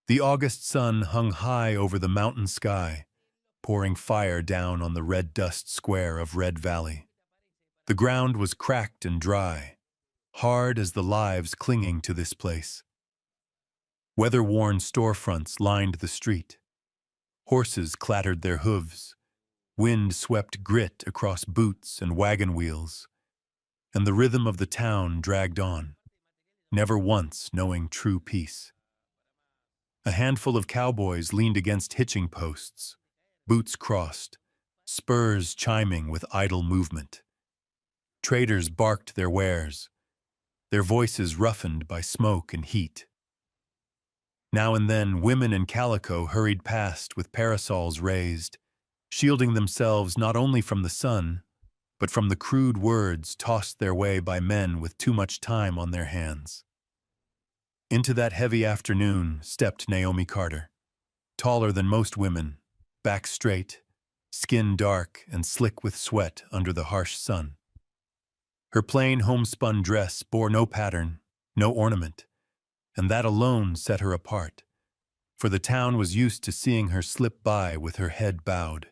The August sun hung high over the mountain sky, pouring fire down on the red dust square of Red Valley. The ground was cracked and dry, hard as the lives clinging to this place. Weather-worn storefronts lined the street. Horses clattered their hooves. Wind swept grit across boots and wagon wheels, and the rhythm of the town dragged on, never once knowing true peace. A handful of cowboys leaned against hitching posts, boots crossed, spurs chiming with idle movement. Traders barked their wares, their voices roughened by smoke and heat. Now and then, women in calico hurried past with parasols raised, shielding themselves not only from the sun, but from the crude words tossed their way by men with too much time on their hands. Into that heavy afternoon stepped Naomi Carter, taller than most women, back straight, skin dark and slick with sweat under the harsh sun. Her plain homespun dress bore no pattern, no ornament, and that alone set her apart, for the town was used to seeing her slip by with her head bowed.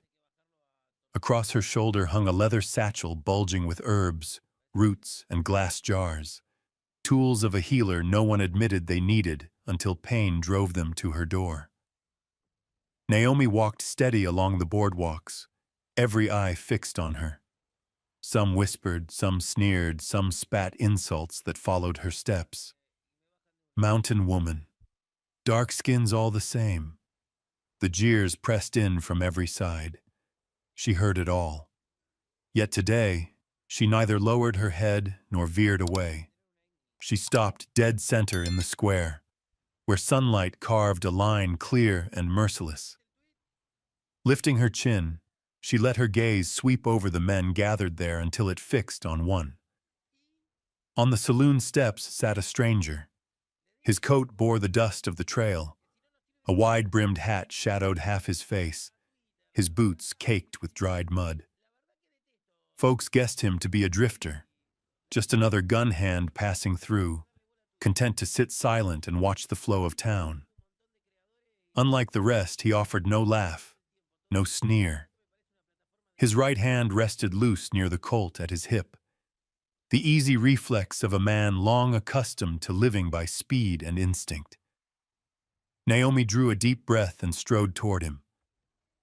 Across her shoulder hung a leather satchel bulging with herbs, roots, and glass jars, tools of a healer no one admitted they needed until pain drove them to her door. Naomi walked steady along the boardwalks, every eye fixed on her. Some whispered, some sneered, some spat insults that followed her steps. Mountain woman. Dark skins all the same. The jeers pressed in from every side. She heard it all. Yet today, she neither lowered her head nor veered away. She stopped dead center in the square, where sunlight carved a line clear and merciless. Lifting her chin, she let her gaze sweep over the men gathered there until it fixed on one. On the saloon steps sat a stranger. His coat bore the dust of the trail. A wide-brimmed hat shadowed half his face, his boots caked with dried mud. Folks guessed him to be a drifter, just another gun hand passing through, content to sit silent and watch the flow of town. Unlike the rest, he offered no laugh, no sneer. His right hand rested loose near the Colt at his hip, the easy reflex of a man long accustomed to living by speed and instinct. Naomi drew a deep breath and strode toward him.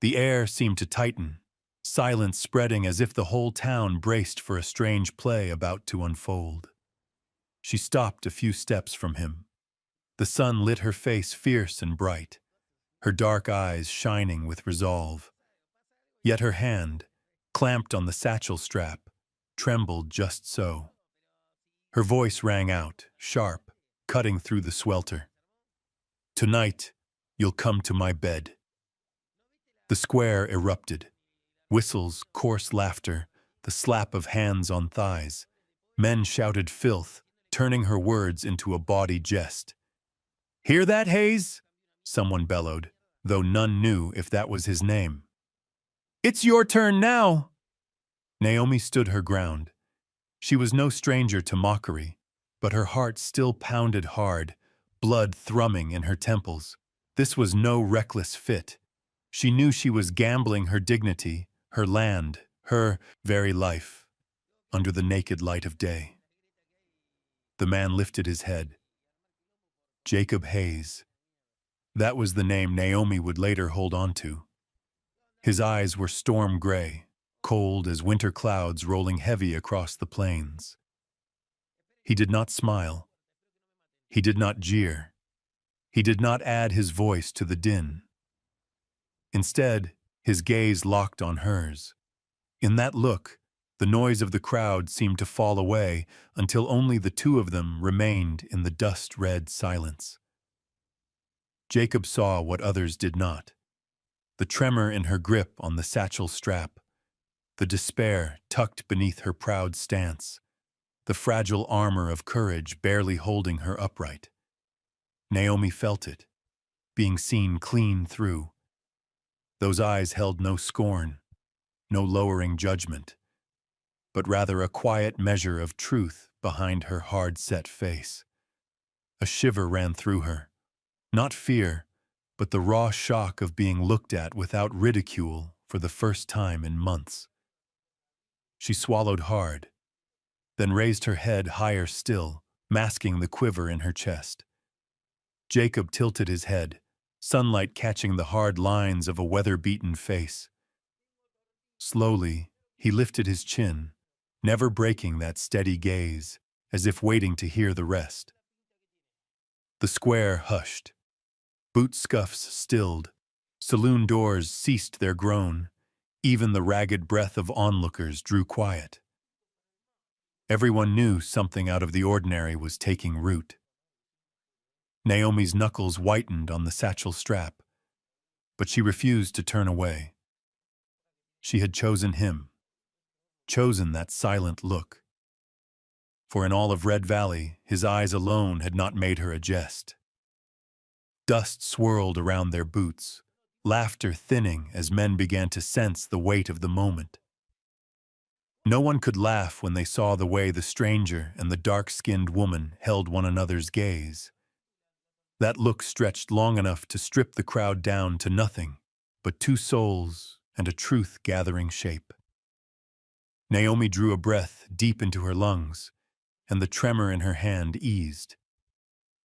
The air seemed to tighten, silence spreading as if the whole town braced for a strange play about to unfold. She stopped a few steps from him. The sun lit her face fierce and bright, her dark eyes shining with resolve. Yet her hand, clamped on the satchel strap, trembled just so. Her voice rang out, sharp, cutting through the swelter. "Tonight, you'll come to my bed." The square erupted. Whistles, coarse laughter, the slap of hands on thighs. Men shouted filth, turning her words into a bawdy jest. "Hear that, Hayes?" someone bellowed, though none knew if that was his name. "It's your turn now!" Naomi stood her ground. She was no stranger to mockery, but her heart still pounded hard, blood thrumming in her temples. This was no reckless fit. She knew she was gambling her dignity, her land, her very life, under the naked light of day. The man lifted his head. Jacob Hayes. That was the name Naomi would later hold on to. His eyes were storm gray, cold as winter clouds rolling heavy across the plains. He did not smile. He did not jeer. He did not add his voice to the din. Instead, his gaze locked on hers. In that look, the noise of the crowd seemed to fall away until only the two of them remained in the dust-red silence. Jacob saw what others did not. The tremor in her grip on the satchel strap, the despair tucked beneath her proud stance, the fragile armor of courage barely holding her upright. Naomi felt it, being seen clean through. Those eyes held no scorn, no lowering judgment, but rather a quiet measure of truth behind her hard-set face. A shiver ran through her, not fear, but the raw shock of being looked at without ridicule for the first time in months. She swallowed hard, then raised her head higher still, masking the quiver in her chest. Jacob tilted his head, sunlight catching the hard lines of a weather-beaten face. Slowly, he lifted his chin, never breaking that steady gaze, as if waiting to hear the rest. The square hushed. Boot scuffs stilled. Saloon doors ceased their groan. Even the ragged breath of onlookers drew quiet. Everyone knew something out of the ordinary was taking root. Naomi's knuckles whitened on the satchel strap, but she refused to turn away. She had chosen him, chosen that silent look. For in all of Red Valley, his eyes alone had not made her a jest. Dust swirled around their boots, laughter thinning as men began to sense the weight of the moment. No one could laugh when they saw the way the stranger and the dark-skinned woman held one another's gaze. That look stretched long enough to strip the crowd down to nothing but two souls and a truth gathering shape. Naomi drew a breath deep into her lungs, and the tremor in her hand eased.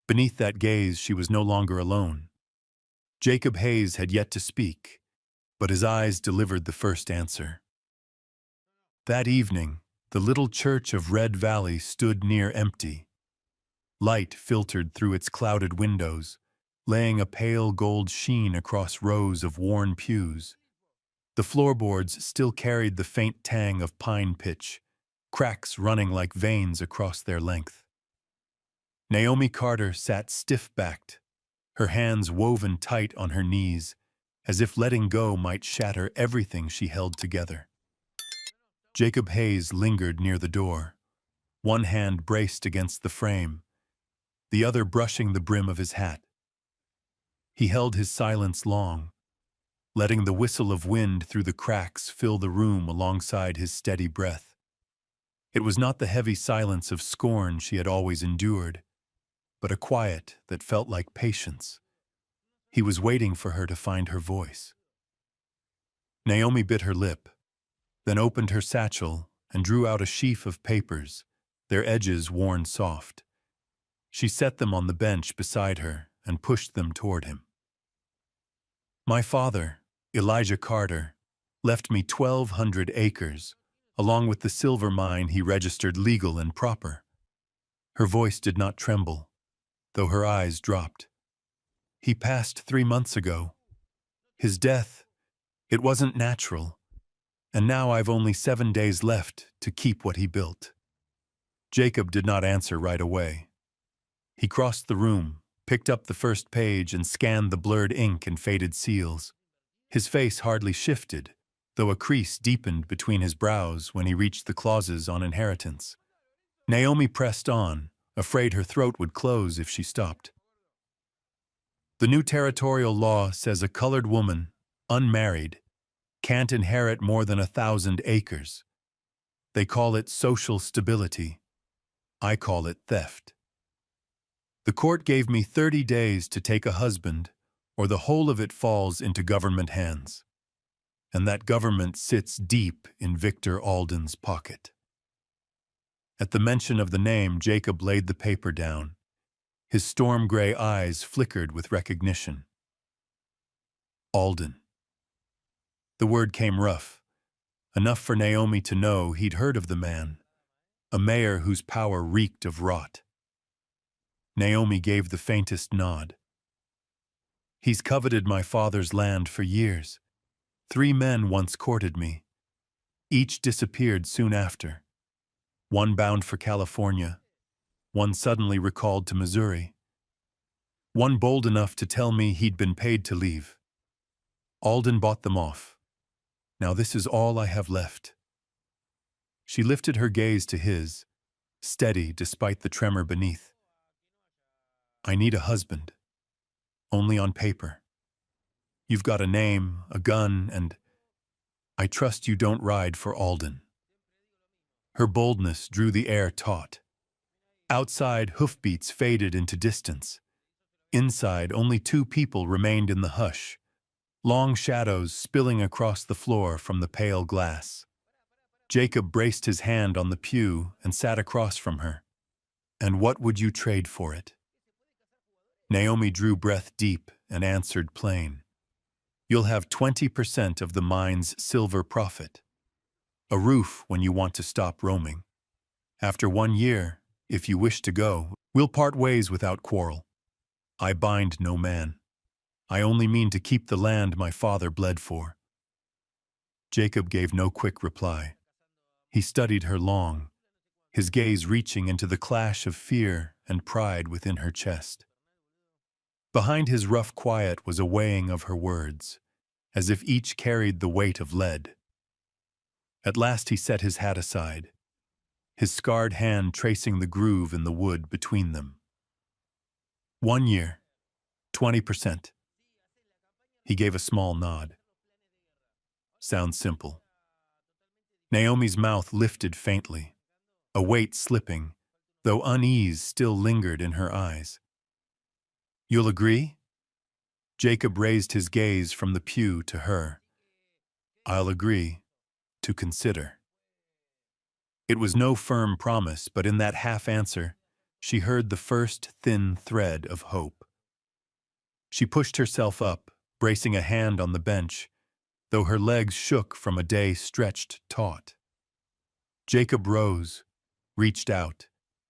Beneath that gaze, she was no longer alone. Jacob Hayes had yet to speak, but his eyes delivered the first answer. That evening, the little church of Red Valley stood near empty. Light filtered through its clouded windows, laying a pale gold sheen across rows of worn pews. The floorboards still carried the faint tang of pine pitch, cracks running like veins across their length. Naomi Carter sat stiff-backed, her hands woven tight on her knees, as if letting go might shatter everything she held together. Jacob Hayes lingered near the door, one hand braced against the frame, the other brushing the brim of his hat. He held his silence long, letting the whistle of wind through the cracks fill the room alongside his steady breath. It was not the heavy silence of scorn she had always endured, but a quiet that felt like patience. He was waiting for her to find her voice. Naomi bit her lip, then opened her satchel and drew out a sheaf of papers, their edges worn soft. She set them on the bench beside her and pushed them toward him. My father, Elijah Carter, left me 1,200 acres, along with the silver mine he registered legal and proper. Her voice did not tremble, though her eyes dropped. He passed 3 months ago. His death, it wasn't natural, and now I've only 7 days left to keep what he built. Jacob did not answer right away. He crossed the room, picked up the first page and scanned the blurred ink and faded seals. His face hardly shifted, though a crease deepened between his brows when he reached the clauses on inheritance. Naomi pressed on, afraid her throat would close if she stopped. The new territorial law says a colored woman, unmarried, can't inherit more than 1,000 acres. They call it social stability. I call it theft. The court gave me 30 days to take a husband, or the whole of it falls into government hands. And that government sits deep in Victor Alden's pocket. At the mention of the name, Jacob laid the paper down. His storm-gray eyes flickered with recognition. Alden. The word came rough, enough for Naomi to know he'd heard of the man, a mayor whose power reeked of rot. Naomi gave the faintest nod. He's coveted my father's land for years. 3 men once courted me. Each disappeared soon after. One bound for California, one suddenly recalled to Missouri. One bold enough to tell me he'd been paid to leave. Alden bought them off. Now this is all I have left. She lifted her gaze to his, steady despite the tremor beneath. I need a husband, only on paper. You've got a name, a gun, and I trust you don't ride for Alden. Her boldness drew the air taut. Outside, hoofbeats faded into distance. Inside, only two people remained in the hush, long shadows spilling across the floor from the pale glass. Jacob braced his hand on the pew and sat across from her. "And what would you trade for it?" Naomi drew breath deep and answered plain. "You'll have 20% of the mine's silver profit. A roof when you want to stop roaming. After 1 year, if you wish to go, we'll part ways without quarrel. I bind no man. I only mean to keep the land my father bled for." Jacob gave no quick reply. He studied her long, his gaze reaching into the clash of fear and pride within her chest. Behind his rough quiet was a weighing of her words, as if each carried the weight of lead. At last he set his hat aside, his scarred hand tracing the groove in the wood between them. 1 year, 20%. He gave a small nod. Sounds simple. Naomi's mouth lifted faintly, a weight slipping, though unease still lingered in her eyes. "You'll agree?" Jacob raised his gaze from the pew to her. "I'll agree, to consider." It was no firm promise, but in that half-answer, she heard the first thin thread of hope. She pushed herself up, bracing a hand on the bench, though her legs shook from a day stretched taut. Jacob rose, reached out,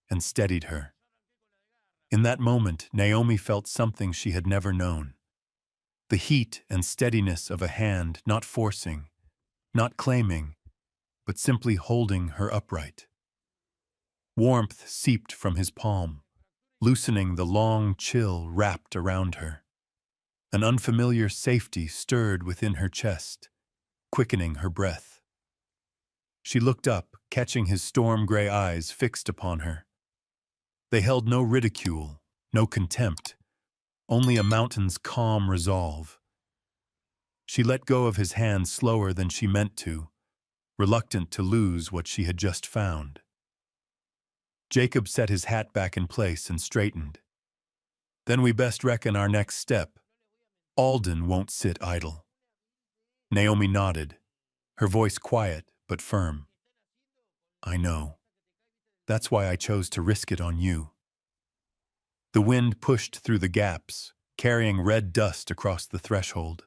and steadied her. In that moment, Naomi felt something she had never known. The heat and steadiness of a hand not forcing, not claiming, but simply holding her upright. Warmth seeped from his palm, loosening the long chill wrapped around her. An unfamiliar safety stirred within her chest, quickening her breath. She looked up, catching his storm-gray eyes fixed upon her. They held no ridicule, no contempt, only a mountain's calm resolve. She let go of his hand slower than she meant to, reluctant to lose what she had just found. Jacob set his hat back in place and straightened. "Then we best reckon our next step. Alden won't sit idle." Naomi nodded, her voice quiet but firm. "I know. That's why I chose to risk it on you." The wind pushed through the gaps, carrying red dust across the threshold.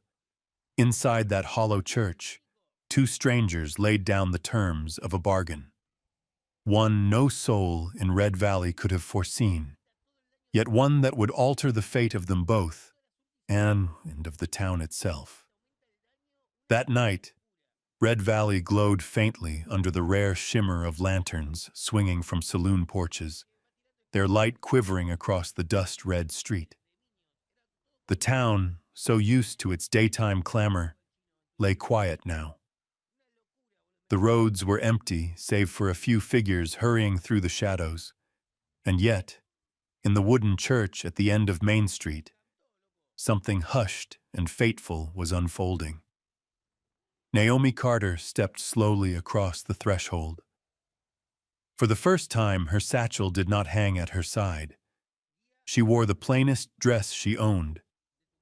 Inside that hollow church, two strangers laid down the terms of a bargain. One no soul in Red Valley could have foreseen, yet one that would alter the fate of them both, and of the town itself. That night, Red Valley glowed faintly under the rare shimmer of lanterns swinging from saloon porches, their light quivering across the dust-red street. The town, so used to its daytime clamor, lay quiet now. The roads were empty save for a few figures hurrying through the shadows, and yet, in the wooden church at the end of Main Street, something hushed and fateful was unfolding. Naomi Carter stepped slowly across the threshold. For the first time, her satchel did not hang at her side. She wore the plainest dress she owned,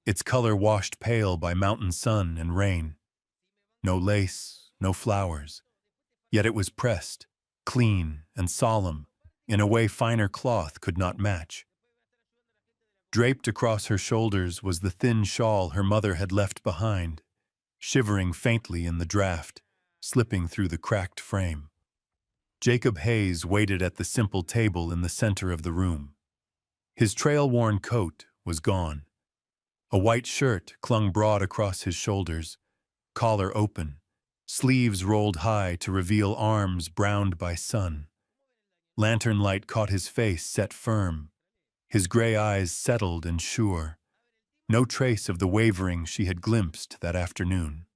its color washed pale by mountain sun and rain. No lace, no flowers, yet it was pressed, clean and solemn, in a way finer cloth could not match. Draped across her shoulders was the thin shawl her mother had left behind, shivering faintly in the draft, slipping through the cracked frame. Jacob Hayes waited at the simple table in the center of the room. His trail-worn coat was gone. A white shirt clung broad across his shoulders, collar open, sleeves rolled high to reveal arms browned by sun. Lantern light caught his face set firm, his gray eyes settled and sure, no trace of the wavering she had glimpsed that afternoon.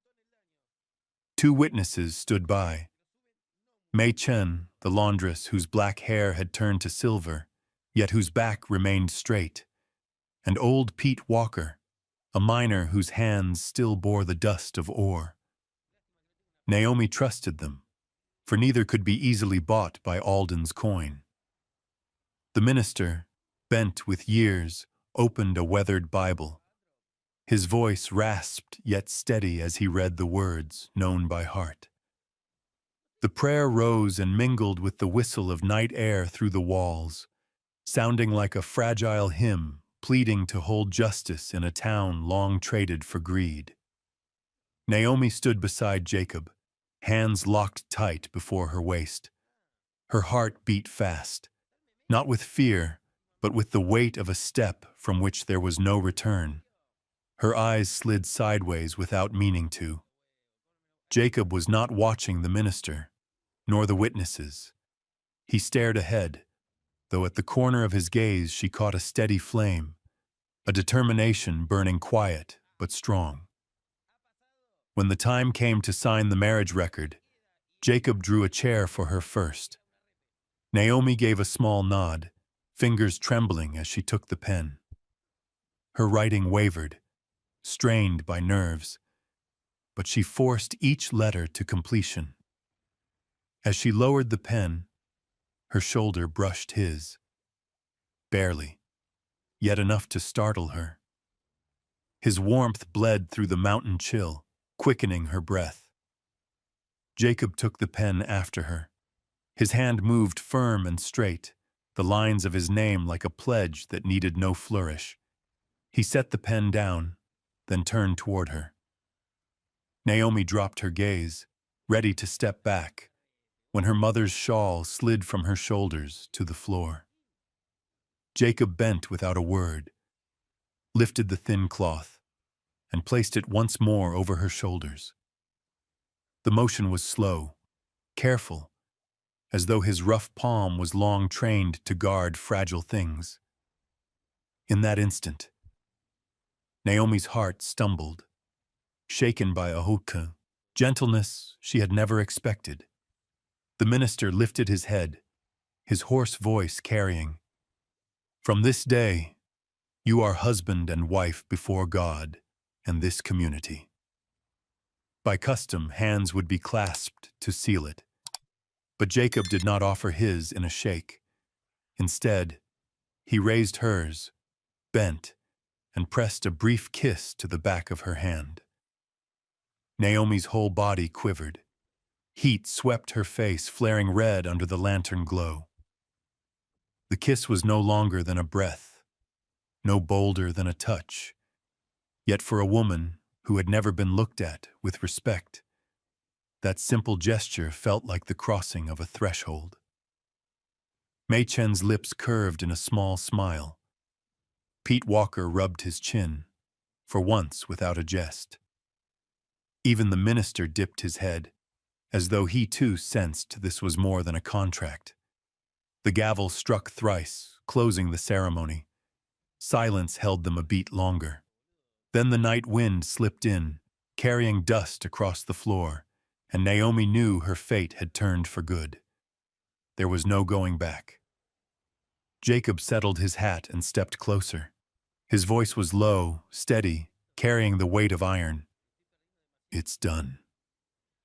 Two witnesses stood by. Mei Chen, the laundress whose black hair had turned to silver, yet whose back remained straight, and old Pete Walker, a miner whose hands still bore the dust of ore. Naomi trusted them, for neither could be easily bought by Alden's coin. The minister, bent with years, opened a weathered Bible. His voice rasped yet steady as he read the words known by heart. The prayer rose and mingled with the whistle of night air through the walls, sounding like a fragile hymn pleading to hold justice in a town long traded for greed. Naomi stood beside Jacob, hands locked tight before her waist. Her heart beat fast, not with fear, but with the weight of a step from which there was no return. Her eyes slid sideways without meaning to. Jacob was not watching the minister, nor the witnesses. He stared ahead, though at the corner of his gaze she caught a steady flame, a determination burning quiet but strong. When the time came to sign the marriage record, Jacob drew a chair for her first. Naomi gave a small nod, fingers trembling as she took the pen. Her writing wavered, strained by nerves, but she forced each letter to completion. As she lowered the pen, her shoulder brushed his. Barely, yet enough to startle her. His warmth bled through the mountain chill, quickening her breath. Jacob took the pen after her. His hand moved firm and straight, the lines of his name like a pledge that needed no flourish. He set the pen down, then turned toward her. Naomi dropped her gaze, ready to step back, when her mother's shawl slid from her shoulders to the floor. Jacob bent without a word, lifted the thin cloth, and placed it once more over her shoulders. The motion was slow, careful, as though his rough palm was long trained to guard fragile things. In that instant, Naomi's heart stumbled, shaken by a gentleness she had never expected. The minister lifted his head, his hoarse voice carrying, "From this day, you are husband and wife before God and this community." By custom, hands would be clasped to seal it. But Jacob did not offer his in a shake. Instead, he raised hers, bent, and pressed a brief kiss to the back of her hand. Naomi's whole body quivered. Heat swept her face, flaring red under the lantern glow. The kiss was no longer than a breath, no bolder than a touch. Yet for a woman who had never been looked at with respect, that simple gesture felt like the crossing of a threshold. Mei Chen's lips curved in a small smile. Pete Walker rubbed his chin, for once without a jest. Even the minister dipped his head, as though he too sensed this was more than a contract. The gavel struck thrice, closing the ceremony. Silence held them a beat longer. Then the night wind slipped in, carrying dust across the floor, and Naomi knew her fate had turned for good. There was no going back. Jacob settled his hat and stepped closer. His voice was low, steady, carrying the weight of iron. "It's done.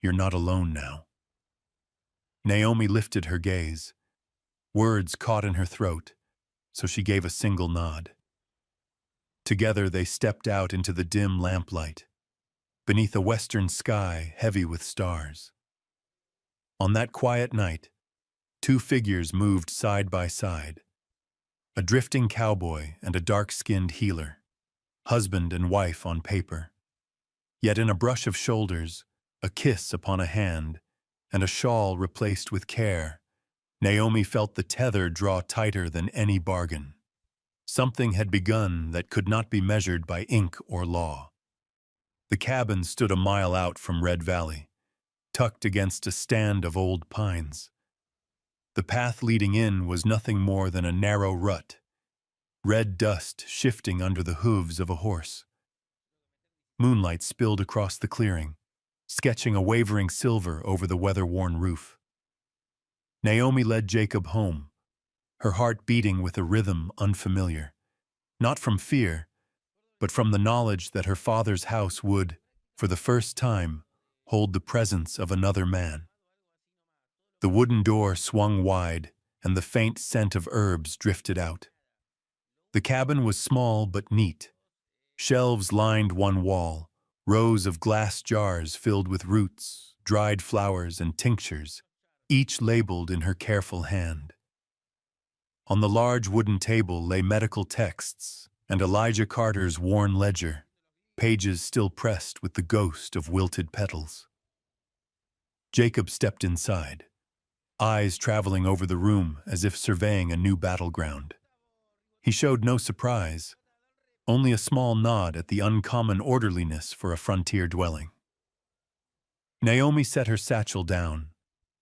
You're not alone now." Naomi lifted her gaze. Words caught in her throat, so she gave a single nod. Together they stepped out into the dim lamplight, beneath a western sky heavy with stars. On that quiet night, two figures moved side by side, a drifting cowboy and a dark-skinned healer, husband and wife on paper. Yet in a brush of shoulders, a kiss upon a hand, and a shawl replaced with care, Naomi felt the tether draw tighter than any bargain. Something had begun that could not be measured by ink or law. The cabin stood a mile out from Red Valley, tucked against a stand of old pines. The path leading in was nothing more than a narrow rut, red dust shifting under the hooves of a horse. Moonlight spilled across the clearing, sketching a wavering silver over the weather-worn roof. Naomi led Jacob home, her heart beating with a rhythm unfamiliar, not from fear, but from the knowledge that her father's house would, for the first time, hold the presence of another man. The wooden door swung wide, and the faint scent of herbs drifted out. The cabin was small but neat. Shelves lined one wall, rows of glass jars filled with roots, dried flowers, and tinctures, each labeled in her careful hand. On the large wooden table lay medical texts and Elijah Carter's worn ledger, pages still pressed with the ghost of wilted petals. Jacob stepped inside, eyes traveling over the room as if surveying a new battleground. He showed no surprise, only a small nod at the uncommon orderliness for a frontier dwelling. Naomi set her satchel down,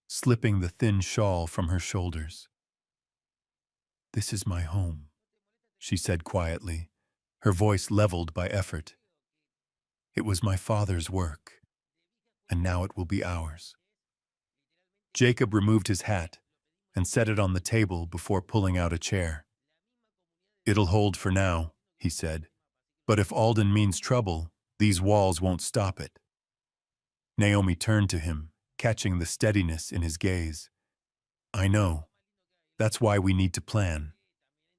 slipping the thin shawl from her shoulders. "This is my home," she said quietly, her voice leveled by effort. "It was my father's work, and now it will be ours." Jacob removed his hat and set it on the table before pulling out a chair. "It'll hold for now," he said, "but if Alden means trouble, these walls won't stop it." Naomi turned to him, catching the steadiness in his gaze. "I know. That's why we need to plan.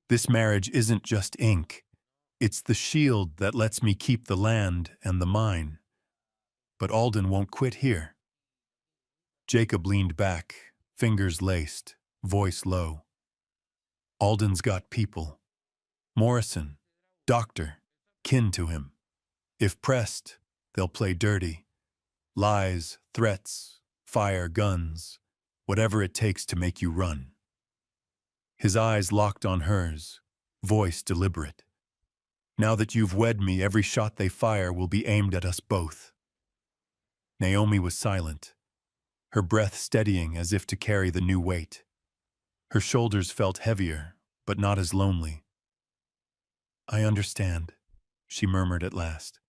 This marriage isn't just ink. It's the shield that lets me keep the land and the mine. But Alden won't quit here." Jacob leaned back, fingers laced, voice low. "Alden's got people. Morrison, doctor, kin to him. If pressed, they'll play dirty. Lies, threats, fire, guns, whatever it takes to make you run." His eyes locked on hers, voice deliberate. "Now that you've wed me, every shot they fire will be aimed at us both." Naomi was silent, her breath steadying as if to carry the new weight. Her shoulders felt heavier, but not as lonely. "I understand," she murmured at last.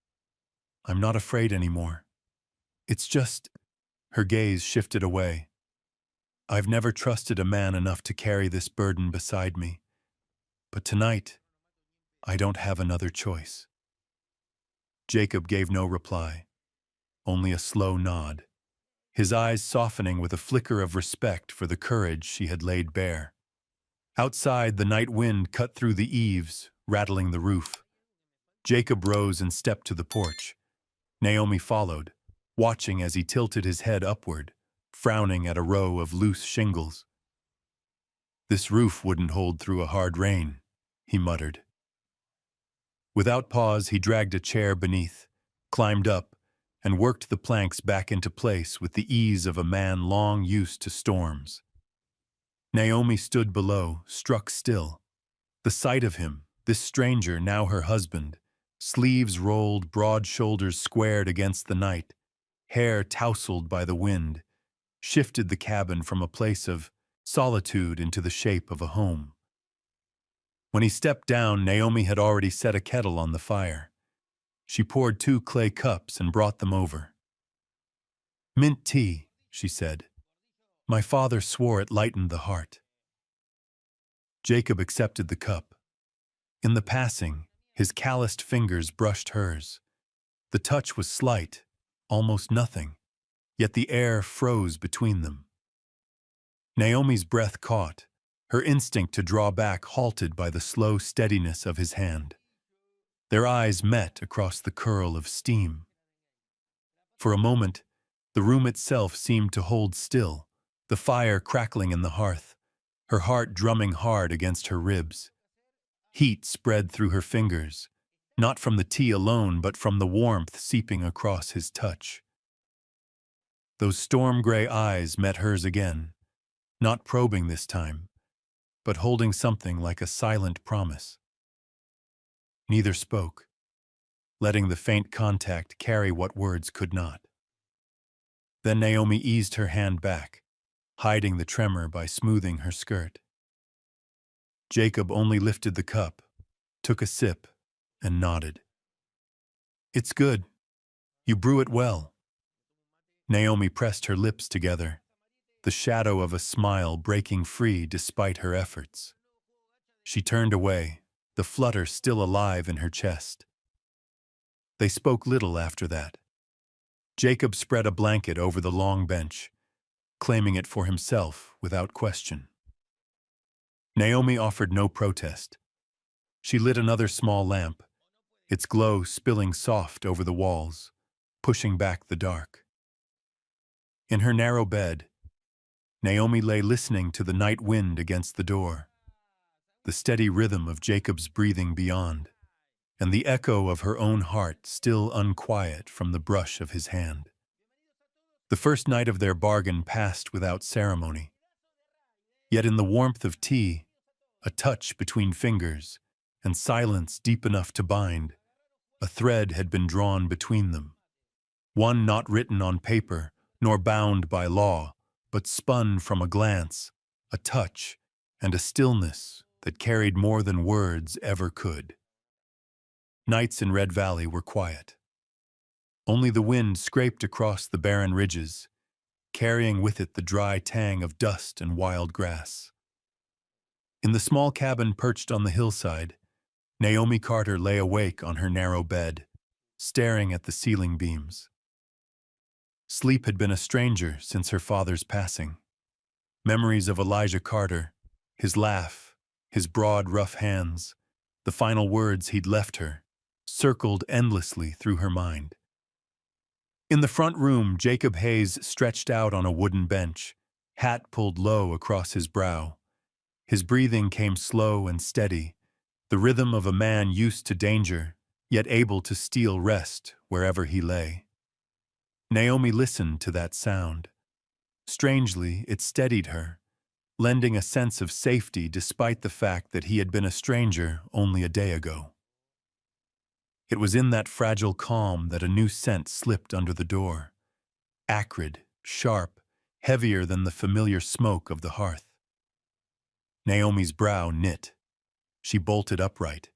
"I'm not afraid anymore. It's just—" her gaze shifted away. "I've never trusted a man enough to carry this burden beside me. But tonight, I don't have another choice." Jacob gave no reply, only a slow nod, his eyes softening with a flicker of respect for the courage she had laid bare. Outside, the night wind cut through the eaves, rattling the roof. Jacob rose and stepped to the porch. Naomi followed, watching as he tilted his head upward, frowning at a row of loose shingles. "This roof wouldn't hold through a hard rain," he muttered. Without pause, he dragged a chair beneath, climbed up, and worked the planks back into place with the ease of a man long used to storms. Naomi stood below, struck still. The sight of him, this stranger, now her husband, sleeves rolled, broad shoulders squared against the night, hair tousled by the wind, shifted the cabin from a place of solitude into the shape of a home. When he stepped down, Naomi had already set a kettle on the fire. She poured 2 clay cups and brought them over. "Mint tea," she said. "My father swore it lightened the heart." Jacob accepted the cup. In the passing, his calloused fingers brushed hers. The touch was slight, almost nothing, yet the air froze between them. Naomi's breath caught, her instinct to draw back halted by the slow steadiness of his hand. Their eyes met across the curl of steam. For a moment, the room itself seemed to hold still, the fire crackling in the hearth, her heart drumming hard against her ribs. Heat spread through her fingers, not from the tea alone, but from the warmth seeping across his touch. Those storm-gray eyes met hers again, not probing this time, but holding something like a silent promise. Neither spoke, letting the faint contact carry what words could not. Then Naomi eased her hand back, hiding the tremor by smoothing her skirt. Jacob only lifted the cup, took a sip, and nodded. "It's good. You brew it well." Naomi pressed her lips together, the shadow of a smile breaking free despite her efforts. She turned away, the flutter still alive in her chest. They spoke little after that. Jacob spread a blanket over the long bench, claiming it for himself without question. Naomi offered no protest. She lit another small lamp, its glow spilling soft over the walls, pushing back the dark. In her narrow bed, Naomi lay listening to the night wind against the door, the steady rhythm of Jacob's breathing beyond, and the echo of her own heart still unquiet from the brush of his hand. The first night of their bargain passed without ceremony. Yet in the warmth of tea, a touch between fingers, and silence deep enough to bind, a thread had been drawn between them. One not written on paper, nor bound by law, but spun from a glance, a touch, and a stillness that carried more than words ever could. Nights in Red Valley were quiet. Only the wind scraped across the barren ridges, carrying with it the dry tang of dust and wild grass. In the small cabin perched on the hillside, Naomi Carter lay awake on her narrow bed, staring at the ceiling beams. Sleep had been a stranger since her father's passing. Memories of Elijah Carter, his laugh, his broad, rough hands, the final words he'd left her, circled endlessly through her mind. In the front room, Jacob Hayes stretched out on a wooden bench, hat pulled low across his brow. His breathing came slow and steady, the rhythm of a man used to danger, yet able to steal rest wherever he lay. Naomi listened to that sound. Strangely, it steadied her, lending a sense of safety despite the fact that he had been a stranger only a day ago. It was in that fragile calm that a new scent slipped under the door, acrid, sharp, heavier than the familiar smoke of the hearth. Naomi's brow knit. She bolted upright.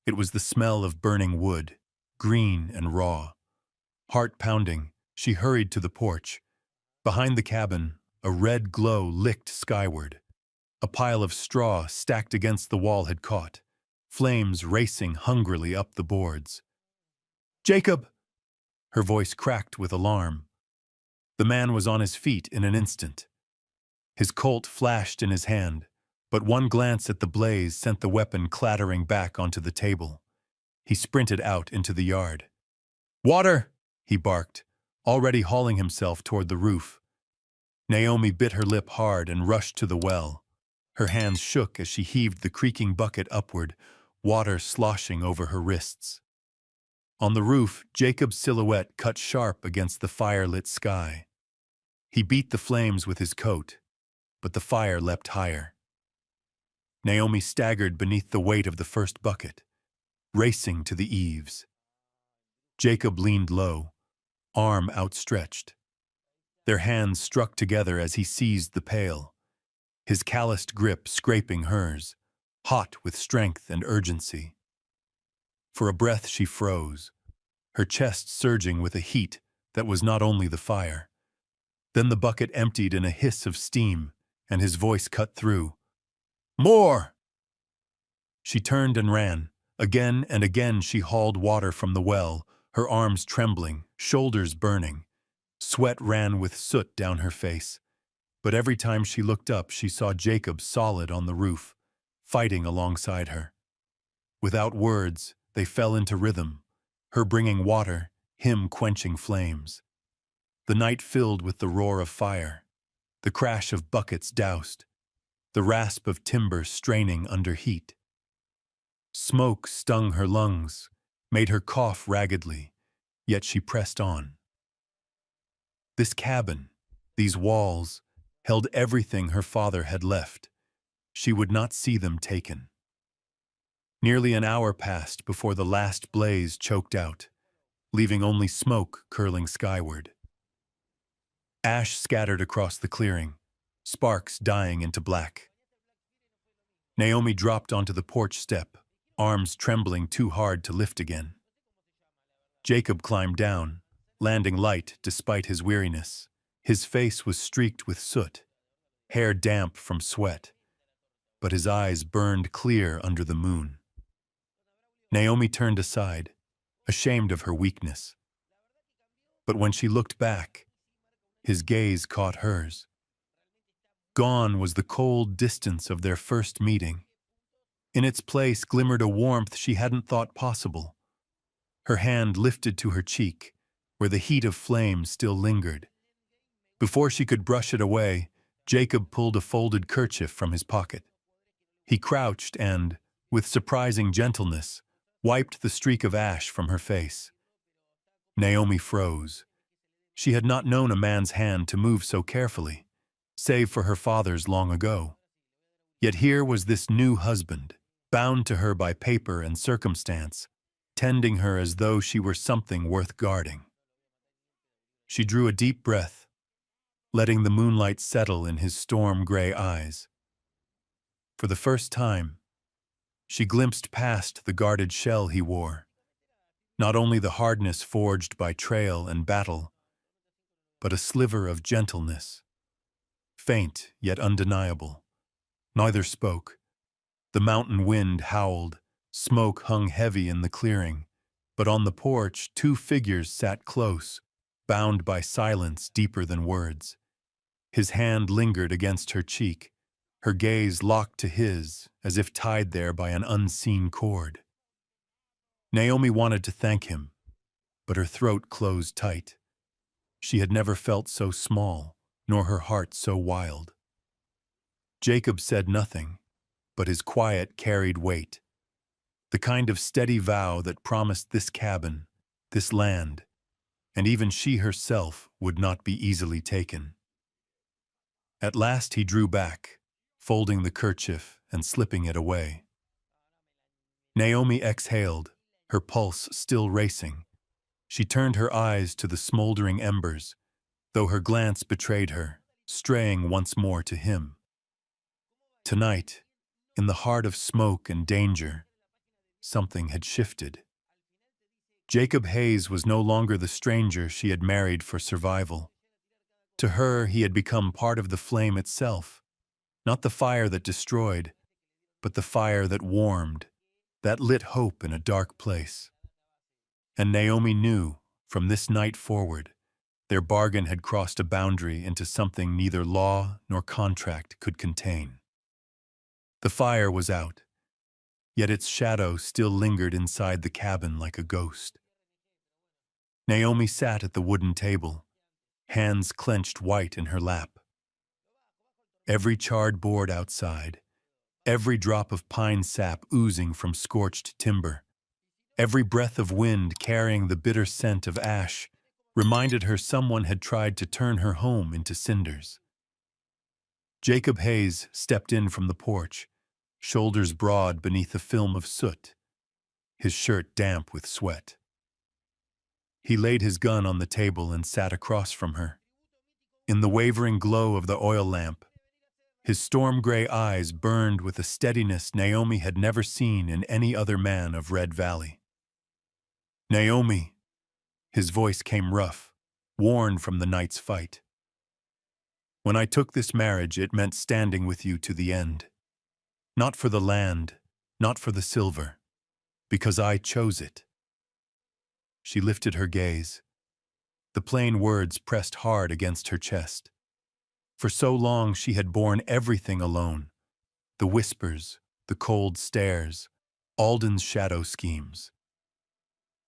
It was the smell of burning wood, green and raw. Heart pounding, she hurried to the porch. Behind the cabin, a red glow licked skyward. A pile of straw stacked against the wall had caught, flames racing hungrily up the boards. "Jacob!" Her voice cracked with alarm. The man was on his feet in an instant. His Colt flashed in his hand, but one glance at the blaze sent the weapon clattering back onto the table. He sprinted out into the yard. "Water!" he barked, already hauling himself toward the roof. Naomi bit her lip hard and rushed to the well. Her hands shook as she heaved the creaking bucket upward, water sloshing over her wrists. On the roof, Jacob's silhouette cut sharp against the fire-lit sky. He beat the flames with his coat, but the fire leapt higher. Naomi staggered beneath the weight of the first bucket, racing to the eaves. Jacob leaned low, arm outstretched. Their hands struck together as he seized the pail, his calloused grip scraping hers, hot with strength and urgency. For a breath she froze, her chest surging with a heat that was not only the fire. Then the bucket emptied in a hiss of steam, and his voice cut through. "More!" She turned and ran. Again and again she hauled water from the well, her arms trembling, shoulders burning. Sweat ran with soot down her face. But every time she looked up, she saw Jacob solid on the roof, fighting alongside her. Without words, they fell into rhythm, her bringing water, him quenching flames. The night filled with the roar of fire, the crash of buckets doused, the rasp of timber straining under heat. Smoke stung her lungs, made her cough raggedly, yet she pressed on. This cabin, these walls, held everything her father had left. She would not see them taken. Nearly an hour passed before the last blaze choked out, leaving only smoke curling skyward. Ash scattered across the clearing, sparks dying into black. Naomi dropped onto the porch step, arms trembling too hard to lift again. Jacob climbed down, landing light despite his weariness. His face was streaked with soot, hair damp from sweat, but his eyes burned clear under the moon. Naomi turned aside, ashamed of her weakness. But when she looked back, his gaze caught hers. Gone was the cold distance of their first meeting. In its place glimmered a warmth she hadn't thought possible. Her hand lifted to her cheek, where the heat of flame still lingered. Before she could brush it away, Jacob pulled a folded kerchief from his pocket. He crouched and, with surprising gentleness, wiped the streak of ash from her face. Naomi froze. She had not known a man's hand to move so carefully, save for her father's long ago. Yet here was this new husband, bound to her by paper and circumstance, tending her as though she were something worth guarding. She drew a deep breath, letting the moonlight settle in his storm-gray eyes. For the first time, she glimpsed past the guarded shell he wore, not only the hardness forged by trail and battle, but a sliver of gentleness, faint yet undeniable. Neither spoke. The mountain wind howled, smoke hung heavy in the clearing, but on the porch 2 figures sat close, bound by silence deeper than words. His hand lingered against her cheek, her gaze locked to his as if tied there by an unseen cord. Naomi wanted to thank him, but her throat closed tight. She had never felt so small, nor her heart so wild. Jacob said nothing, but his quiet carried weight, the kind of steady vow that promised this cabin, this land, and even she herself would not be easily taken. At last he drew back, folding the kerchief and slipping it away. Naomi exhaled, her pulse still racing. She turned her eyes to the smoldering embers, though her glance betrayed her, straying once more to him. Tonight, in the heart of smoke and danger, something had shifted. Jacob Hayes was no longer the stranger she had married for survival. To her, he had become part of the flame itself, not the fire that destroyed, but the fire that warmed, that lit hope in a dark place. And Naomi knew, from this night forward, their bargain had crossed a boundary into something neither law nor contract could contain. The fire was out, yet its shadow still lingered inside the cabin like a ghost. Naomi sat at the wooden table, hands clenched white in her lap. Every charred board outside, every drop of pine sap oozing from scorched timber, every breath of wind carrying the bitter scent of ash reminded her someone had tried to turn her home into cinders. Jacob Hayes stepped in from the porch, shoulders broad beneath a film of soot, his shirt damp with sweat. He laid his gun on the table and sat across from her. In the wavering glow of the oil lamp, his storm-gray eyes burned with a steadiness Naomi had never seen in any other man of Red Valley. "Naomi," his voice came rough, worn from the night's fight. "When I took this marriage, it meant standing with you to the end. Not for the land, not for the silver, because I chose it." She lifted her gaze. The plain words pressed hard against her chest. For so long she had borne everything alone. The whispers, the cold stares, Alden's shadow schemes.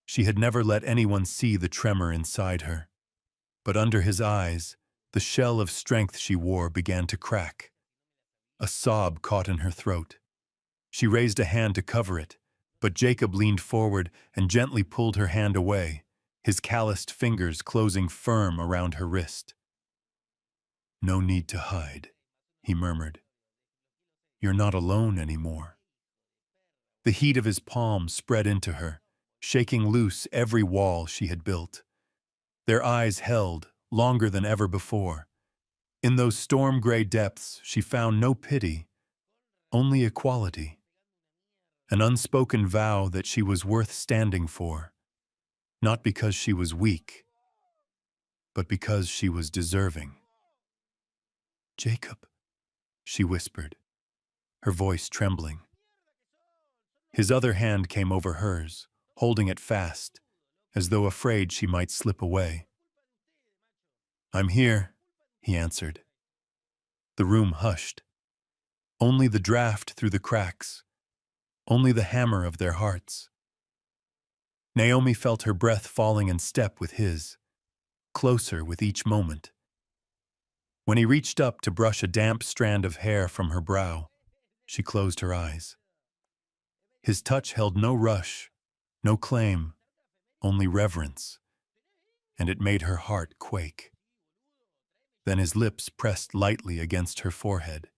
She had never let anyone see the tremor inside her. But under his eyes, the shell of strength she wore began to crack. A sob caught in her throat. She raised a hand to cover it, but Jacob leaned forward and gently pulled her hand away, his calloused fingers closing firm around her wrist. "No need to hide," he murmured. "You're not alone anymore." The heat of his palm spread into her, shaking loose every wall she had built. Their eyes held, longer than ever before. In those storm-gray depths she found no pity, only equality. An unspoken vow that she was worth standing for, not because she was weak, but because she was deserving. "Jacob," she whispered, her voice trembling. His other hand came over hers, holding it fast, as though afraid she might slip away. "I'm here," he answered. The room hushed. Only the draft through the cracks, only the hammer of their hearts. Naomi felt her breath falling in step with his, closer with each moment. When he reached up to brush a damp strand of hair from her brow, she closed her eyes. His touch held no rush, no claim, only reverence, and it made her heart quake. Then his lips pressed lightly against her forehead,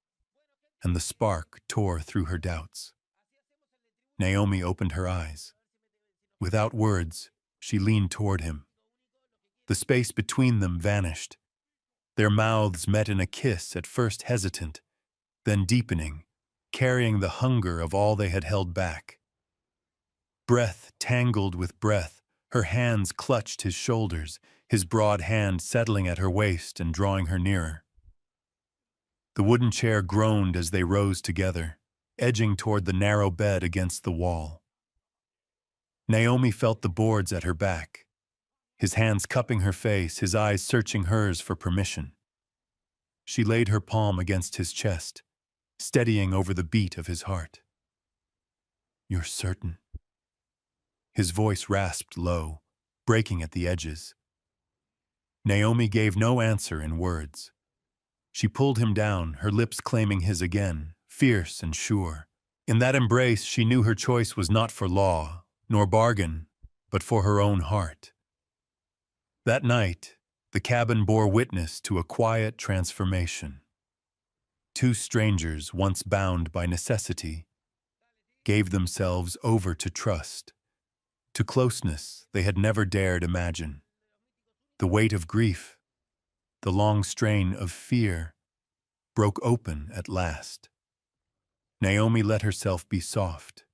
and the spark tore through her doubts. Naomi opened her eyes. Without words, she leaned toward him. The space between them vanished. Their mouths met in a kiss, at first hesitant, then deepening, carrying the hunger of all they had held back. Breath tangled with breath, her hands clutched his shoulders, his broad hand settling at her waist and drawing her nearer. The wooden chair groaned as they rose together, edging toward the narrow bed against the wall. Naomi felt the boards at her back, his hands cupping her face, his eyes searching hers for permission. She laid her palm against his chest, steadying over the beat of his heart. "You're certain?" His voice rasped low, breaking at the edges. Naomi gave no answer in words. She pulled him down, her lips claiming his again, fierce and sure. In that embrace, she knew her choice was not for law, nor bargain, but for her own heart. That night, the cabin bore witness to a quiet transformation. Two strangers, once bound by necessity, gave themselves over to trust, to closeness they had never dared imagine. The weight of grief, the long strain of fear, broke open at last. Naomi let herself be soft,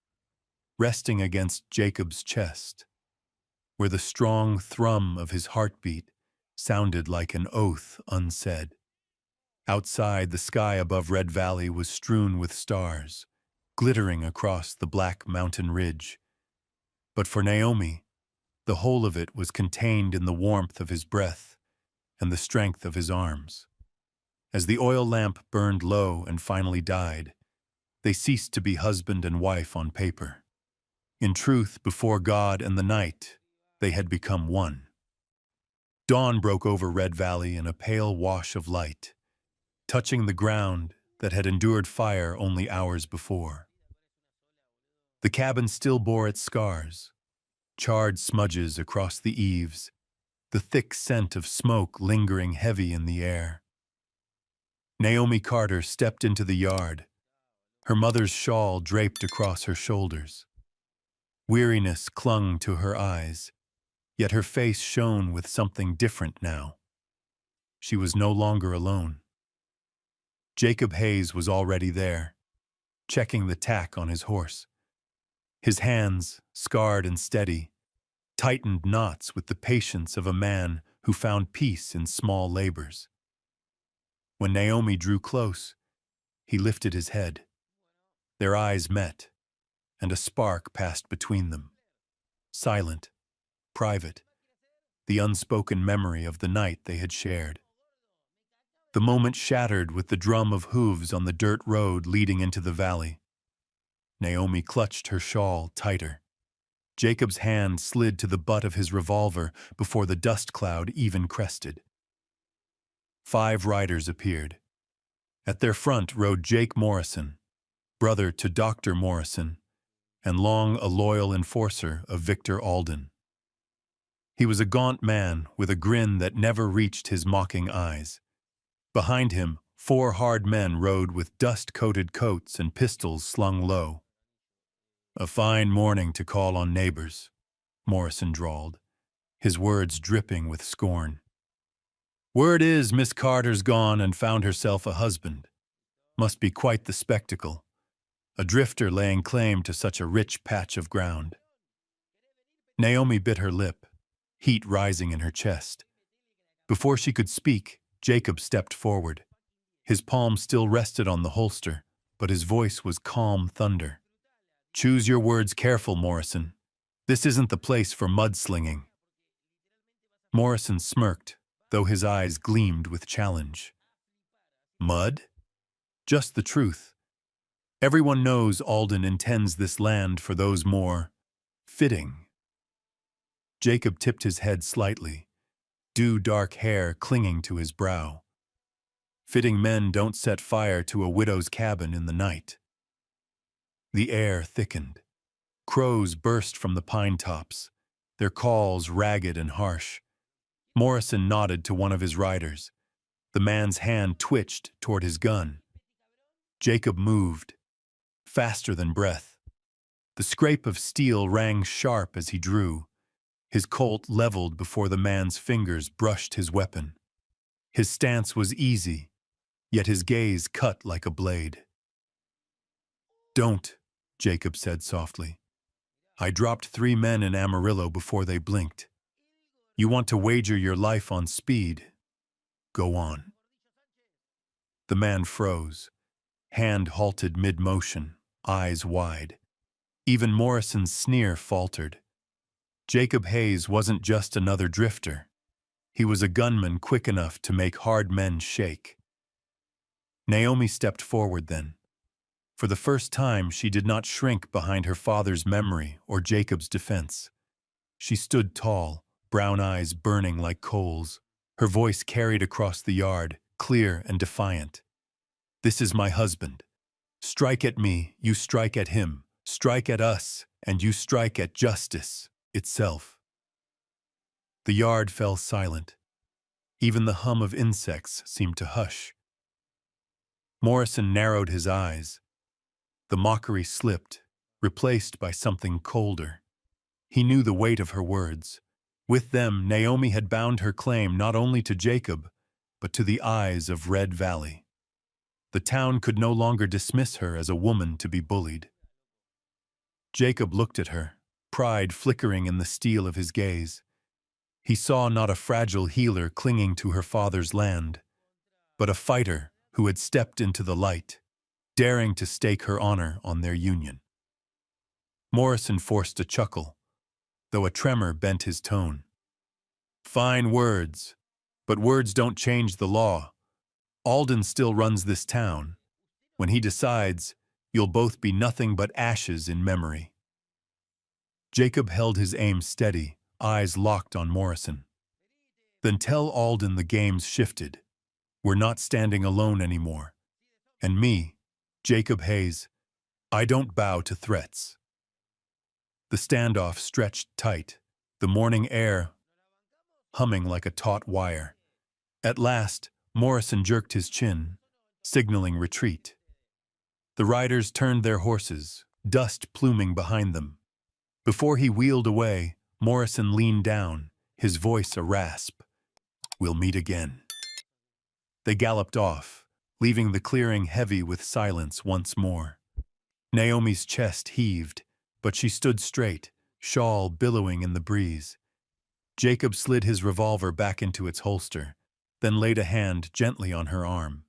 resting against Jacob's chest, where the strong thrum of his heartbeat sounded like an oath unsaid. Outside, the sky above Red Valley was strewn with stars, glittering across the black mountain ridge. But for Naomi, the whole of it was contained in the warmth of his breath and the strength of his arms. As the oil lamp burned low and finally died, they ceased to be husband and wife on paper. In truth, before God and the night, they had become one. Dawn broke over Red Valley in a pale wash of light, touching the ground that had endured fire only hours before. The cabin still bore its scars, charred smudges across the eaves, the thick scent of smoke lingering heavy in the air. Naomi Carter stepped into the yard, her mother's shawl draped across her shoulders. Weariness clung to her eyes, yet her face shone with something different now. She was no longer alone. Jacob Hayes was already there, checking the tack on his horse. His hands, scarred and steady, tightened knots with the patience of a man who found peace in small labors. When Naomi drew close, he lifted his head. Their eyes met, and a spark passed between them. Silent, private, the unspoken memory of the night they had shared. The moment shattered with the drum of hooves on the dirt road leading into the valley. Naomi clutched her shawl tighter. Jacob's hand slid to the butt of his revolver before the dust cloud even crested. 5 riders appeared. At their front rode Jake Morrison, brother to Dr. Morrison, and long a loyal enforcer of Victor Alden. He was a gaunt man with a grin that never reached his mocking eyes. Behind him, 4 hard men rode with dust-coated coats and pistols slung low. "A fine morning to call on neighbors," Morrison drawled, his words dripping with scorn. "Word is Miss Carter's gone and found herself a husband. Must be quite the spectacle. A drifter laying claim to such a rich patch of ground." Naomi bit her lip, heat rising in her chest. Before she could speak, Jacob stepped forward. His palm still rested on the holster, but his voice was calm thunder. "Choose your words careful, Morrison. This isn't the place for mudslinging." Morrison smirked, though his eyes gleamed with challenge. "Mud? Just the truth. Everyone knows Alden intends this land for those more fitting. Jacob tipped his head slightly, dew-dark hair clinging to his brow. Fitting men don't set fire to a widow's cabin in the night. The air thickened. Crows burst from the pine tops, their calls ragged and harsh. Morrison nodded to one of his riders. The man's hand twitched toward his gun. Jacob moved, faster than breath. The scrape of steel rang sharp as he drew, his Colt leveled before the man's fingers brushed his weapon. His stance was easy, yet his gaze cut like a blade. "Don't," Jacob said softly. "I dropped 3 men in Amarillo before they blinked. You want to wager your life on speed? Go on." The man froze, hand halted mid-motion, eyes wide. Even Morrison's sneer faltered. Jacob Hayes wasn't just another drifter. He was a gunman quick enough to make hard men shake. Naomi stepped forward then. For the first time, she did not shrink behind her father's memory or Jacob's defense. She stood tall, brown eyes burning like coals. Her voice carried across the yard, clear and defiant. "This is my husband. Strike at me, you strike at him. Strike at us, and you strike at justice itself." The yard fell silent. Even the hum of insects seemed to hush. Morrison narrowed his eyes. The mockery slipped, replaced by something colder. He knew the weight of her words. With them, Naomi had bound her claim not only to Jacob, but to the eyes of Red Valley. The town could no longer dismiss her as a woman to be bullied. Jacob looked at her, pride flickering in the steel of his gaze. He saw not a fragile healer clinging to her father's land, but a fighter who had stepped into the light, daring to stake her honor on their union. Morrison forced a chuckle, though a tremor bent his tone. "Fine words, but words don't change the law. Alden still runs this town. When he decides, you'll both be nothing but ashes in memory." Jacob held his aim steady, eyes locked on Morrison. "Then tell Alden the game's shifted. We're not standing alone anymore. And me, Jacob Hayes, I don't bow to threats." The standoff stretched tight, the morning air humming like a taut wire. At last, Morrison jerked his chin, signaling retreat. The riders turned their horses, dust pluming behind them. Before he wheeled away, Morrison leaned down, his voice a rasp. "We'll meet again." They galloped off, leaving the clearing heavy with silence once more. Naomi's chest heaved, but she stood straight, shawl billowing in the breeze. Jacob slid his revolver back into its holster, then laid a hand gently on her arm.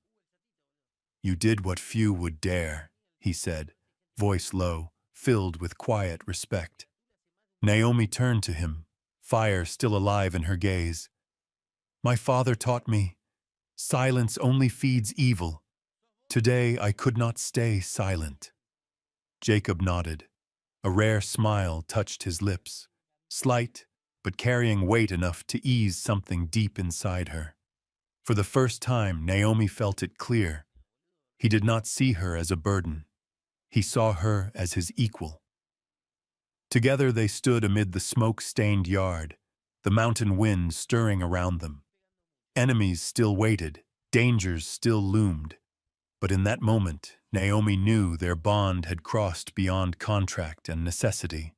"You did what few would dare," he said, voice low, filled with quiet respect. Naomi turned to him, fire still alive in her gaze. "My father taught me, silence only feeds evil. Today I could not stay silent." Jacob nodded. A rare smile touched his lips, slight, but carrying weight enough to ease something deep inside her. For the first time, Naomi felt it clear. He did not see her as a burden. He saw her as his equal. Together they stood amid the smoke-stained yard, the mountain wind stirring around them. Enemies still waited, dangers still loomed. But in that moment, Naomi knew their bond had crossed beyond contract and necessity.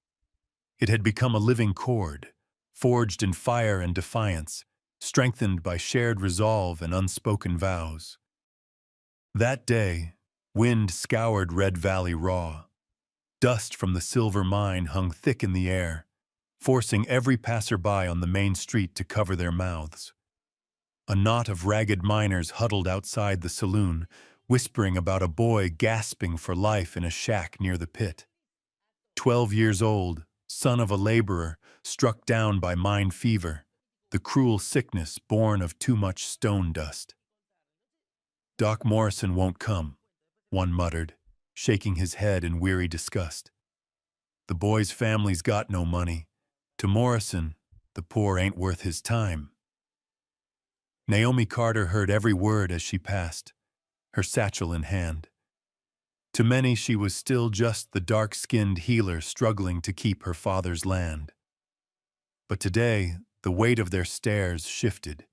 It had become a living cord, forged in fire and defiance, strengthened by shared resolve and unspoken vows. That day, wind scoured Red Valley raw. Dust from the silver mine hung thick in the air, forcing every passerby on the main street to cover their mouths. A knot of ragged miners huddled outside the saloon, whispering about a boy gasping for life in a shack near the pit. 12 years old, son of a laborer, struck down by mine fever, the cruel sickness born of too much stone dust. "Doc Morrison won't come," one muttered, shaking his head in weary disgust. The boy's family's got no money. To Morrison, the poor ain't worth his time. Naomi Carter heard every word as she passed, her satchel in hand. To many she was still just the dark-skinned healer struggling to keep her father's land. But today, the weight of their stares shifted.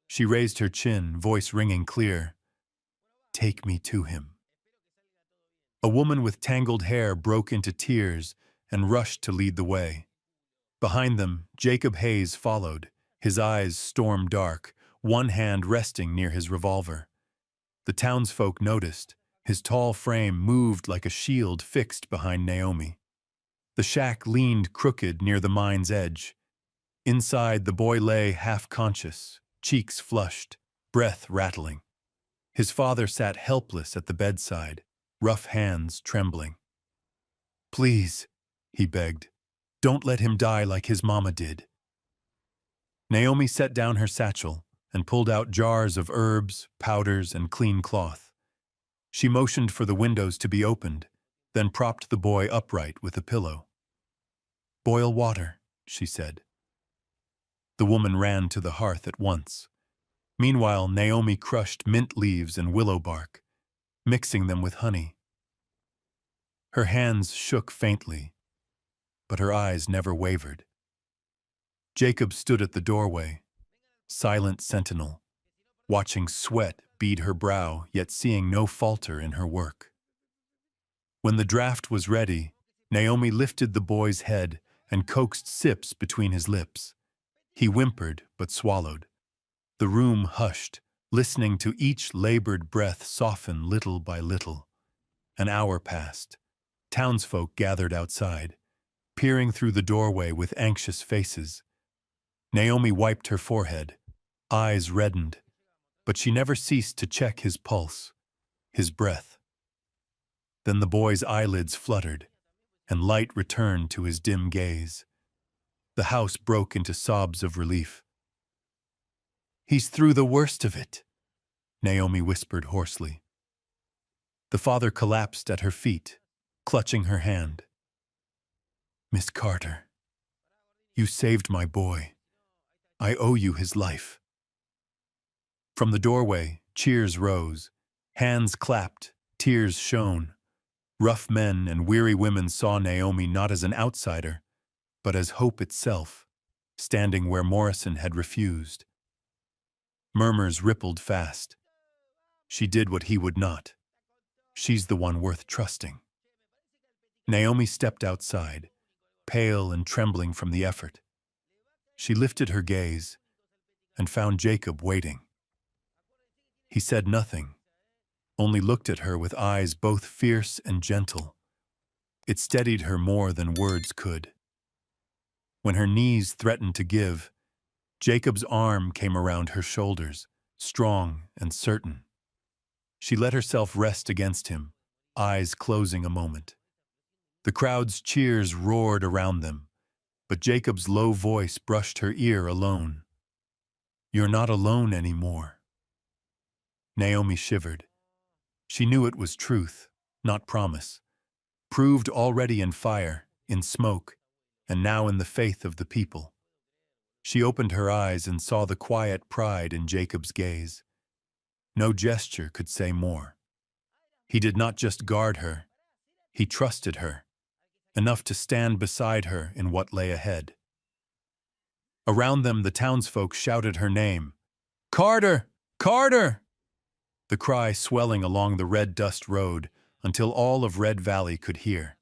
She raised her chin, voice ringing clear. "Take me to him." A woman with tangled hair broke into tears and rushed to lead the way. Behind them, Jacob Hayes followed, his eyes storm-dark, one hand resting near his revolver. The townsfolk noticed. His tall frame moved like a shield fixed behind Naomi. The shack leaned crooked near the mine's edge. Inside, the boy lay half-conscious, cheeks flushed, breath rattling. His father sat helpless at the bedside, rough hands trembling. "Please," he begged, "don't let him die like his mama did." Naomi set down her satchel and pulled out jars of herbs, powders, and clean cloth. She motioned for the windows to be opened, then propped the boy upright with a pillow. "Boil water," she said. The woman ran to the hearth at once. Meanwhile, Naomi crushed mint leaves and willow bark, mixing them with honey. Her hands shook faintly, but her eyes never wavered. Jacob stood at the doorway, silent sentinel, watching sweat bead her brow, yet seeing no falter in her work. When the draft was ready, Naomi lifted the boy's head and coaxed sips between his lips. He whimpered but swallowed. The room hushed, listening to each labored breath soften little by little. An hour passed. Townsfolk gathered outside, peering through the doorway with anxious faces. Naomi wiped her forehead, eyes reddened, but she never ceased to check his pulse, his breath. Then the boy's eyelids fluttered, and light returned to his dim gaze. The house broke into sobs of relief. "He's through the worst of it," Naomi whispered hoarsely. The father collapsed at her feet, clutching her hand. "Miss Carter, you saved my boy. I owe you his life." From the doorway, cheers rose. Hands clapped, tears shone. Rough men and weary women saw Naomi not as an outsider, but as hope itself, standing where Morrison had refused. Murmurs rippled fast. She did what he would not. She's the one worth trusting. Naomi stepped outside, pale and trembling from the effort. She lifted her gaze and found Jacob waiting. He said nothing, only looked at her with eyes both fierce and gentle. It steadied her more than words could. When her knees threatened to give, Jacob's arm came around her shoulders, strong and certain. She let herself rest against him, eyes closing a moment. The crowd's cheers roared around them, but Jacob's low voice brushed her ear alone. "You're not alone anymore." Naomi shivered. She knew it was truth, not promise, proved already in fire, in smoke, and now in the faith of the people. She opened her eyes and saw the quiet pride in Jacob's gaze. No gesture could say more. He did not just guard her, he trusted her, enough to stand beside her in what lay ahead. Around them, the townsfolk shouted her name. "Carter! Carter!" The cry swelling along the red dust road until all of Red Valley could hear.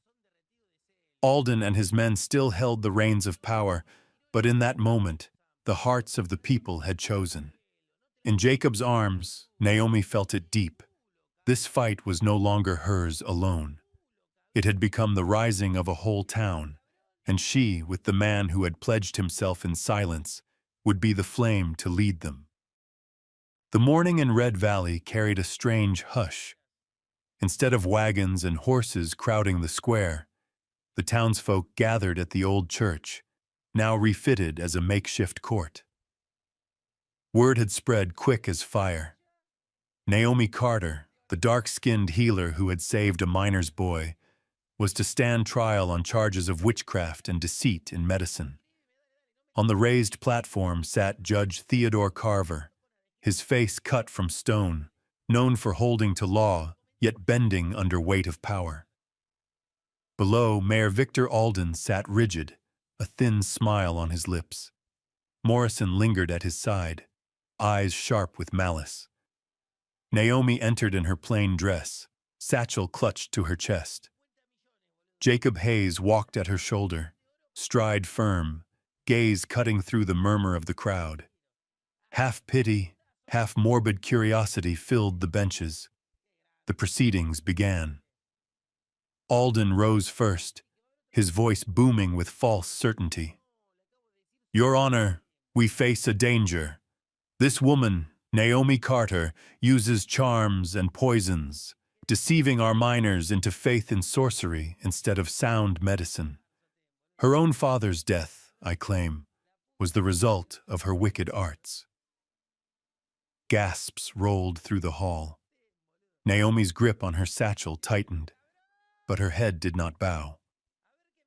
Alden and his men still held the reins of power, but in that moment, the hearts of the people had chosen. In Jacob's arms, Naomi felt it deep. This fight was no longer hers alone. It had become the rising of a whole town, and she, with the man who had pledged himself in silence, would be the flame to lead them. The morning in Red Valley carried a strange hush. Instead of wagons and horses crowding the square, the townsfolk gathered at the old church, now refitted as a makeshift court. Word had spread quick as fire. Naomi Carter, The dark-skinned healer who had saved a miner's boy was to stand trial on charges of witchcraft and deceit in medicine. On the raised platform sat Judge Theodore Carver, his face cut from stone, known for holding to law, yet bending under weight of power. Below, Mayor Victor Alden sat rigid, a thin smile on his lips. Morrison lingered at his side, eyes sharp with malice. Naomi entered in her plain dress, satchel clutched to her chest. Jacob Hayes walked at her shoulder, stride firm, gaze cutting through the murmur of the crowd. Half pity, half morbid curiosity filled the benches. The proceedings began. Alden rose first, his voice booming with false certainty. "Your Honor, we face a danger. This woman, Naomi Carter, uses charms and poisons, deceiving our miners into faith in sorcery instead of sound medicine. Her own father's death, I claim, was the result of her wicked arts." Gasps rolled through the hall. Naomi's grip on her satchel tightened, but her head did not bow.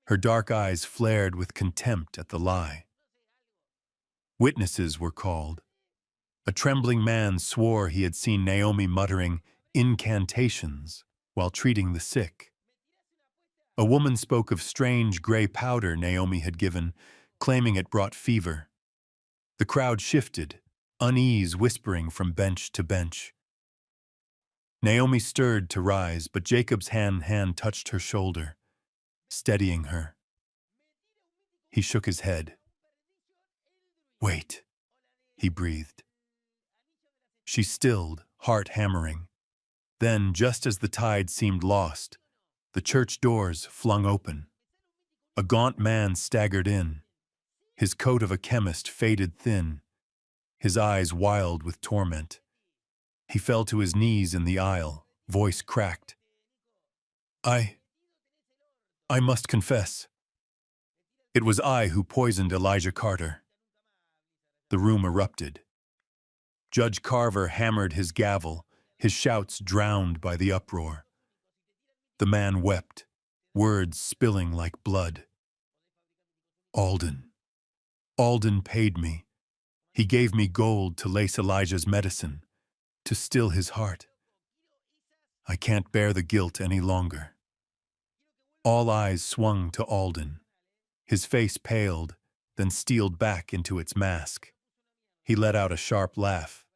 Her dark eyes flared with contempt at the lie. Witnesses were called. A trembling man swore he had seen Naomi muttering incantations while treating the sick. A woman spoke of strange gray powder Naomi had given, claiming it brought fever. The crowd shifted, unease whispering from bench to bench. Naomi stirred to rise, but Jacob's hand touched her shoulder, steadying her. He shook his head. "Wait," he breathed. She stilled, heart hammering. Then, just as the tide seemed lost, the church doors flung open. A gaunt man staggered in, his coat of a chemist faded thin, his eyes wild with torment. He fell to his knees in the aisle, voice cracked. I must confess. It was I who poisoned Elijah Carter." The room erupted. Judge Carver hammered his gavel, his shouts drowned by the uproar. The man wept, words spilling like blood. Alden paid me. He gave me gold to lace Elijah's medicine, to still his heart. I can't bear the guilt any longer." All eyes swung to Alden. His face paled, then steeled back into its mask. He let out a sharp laugh.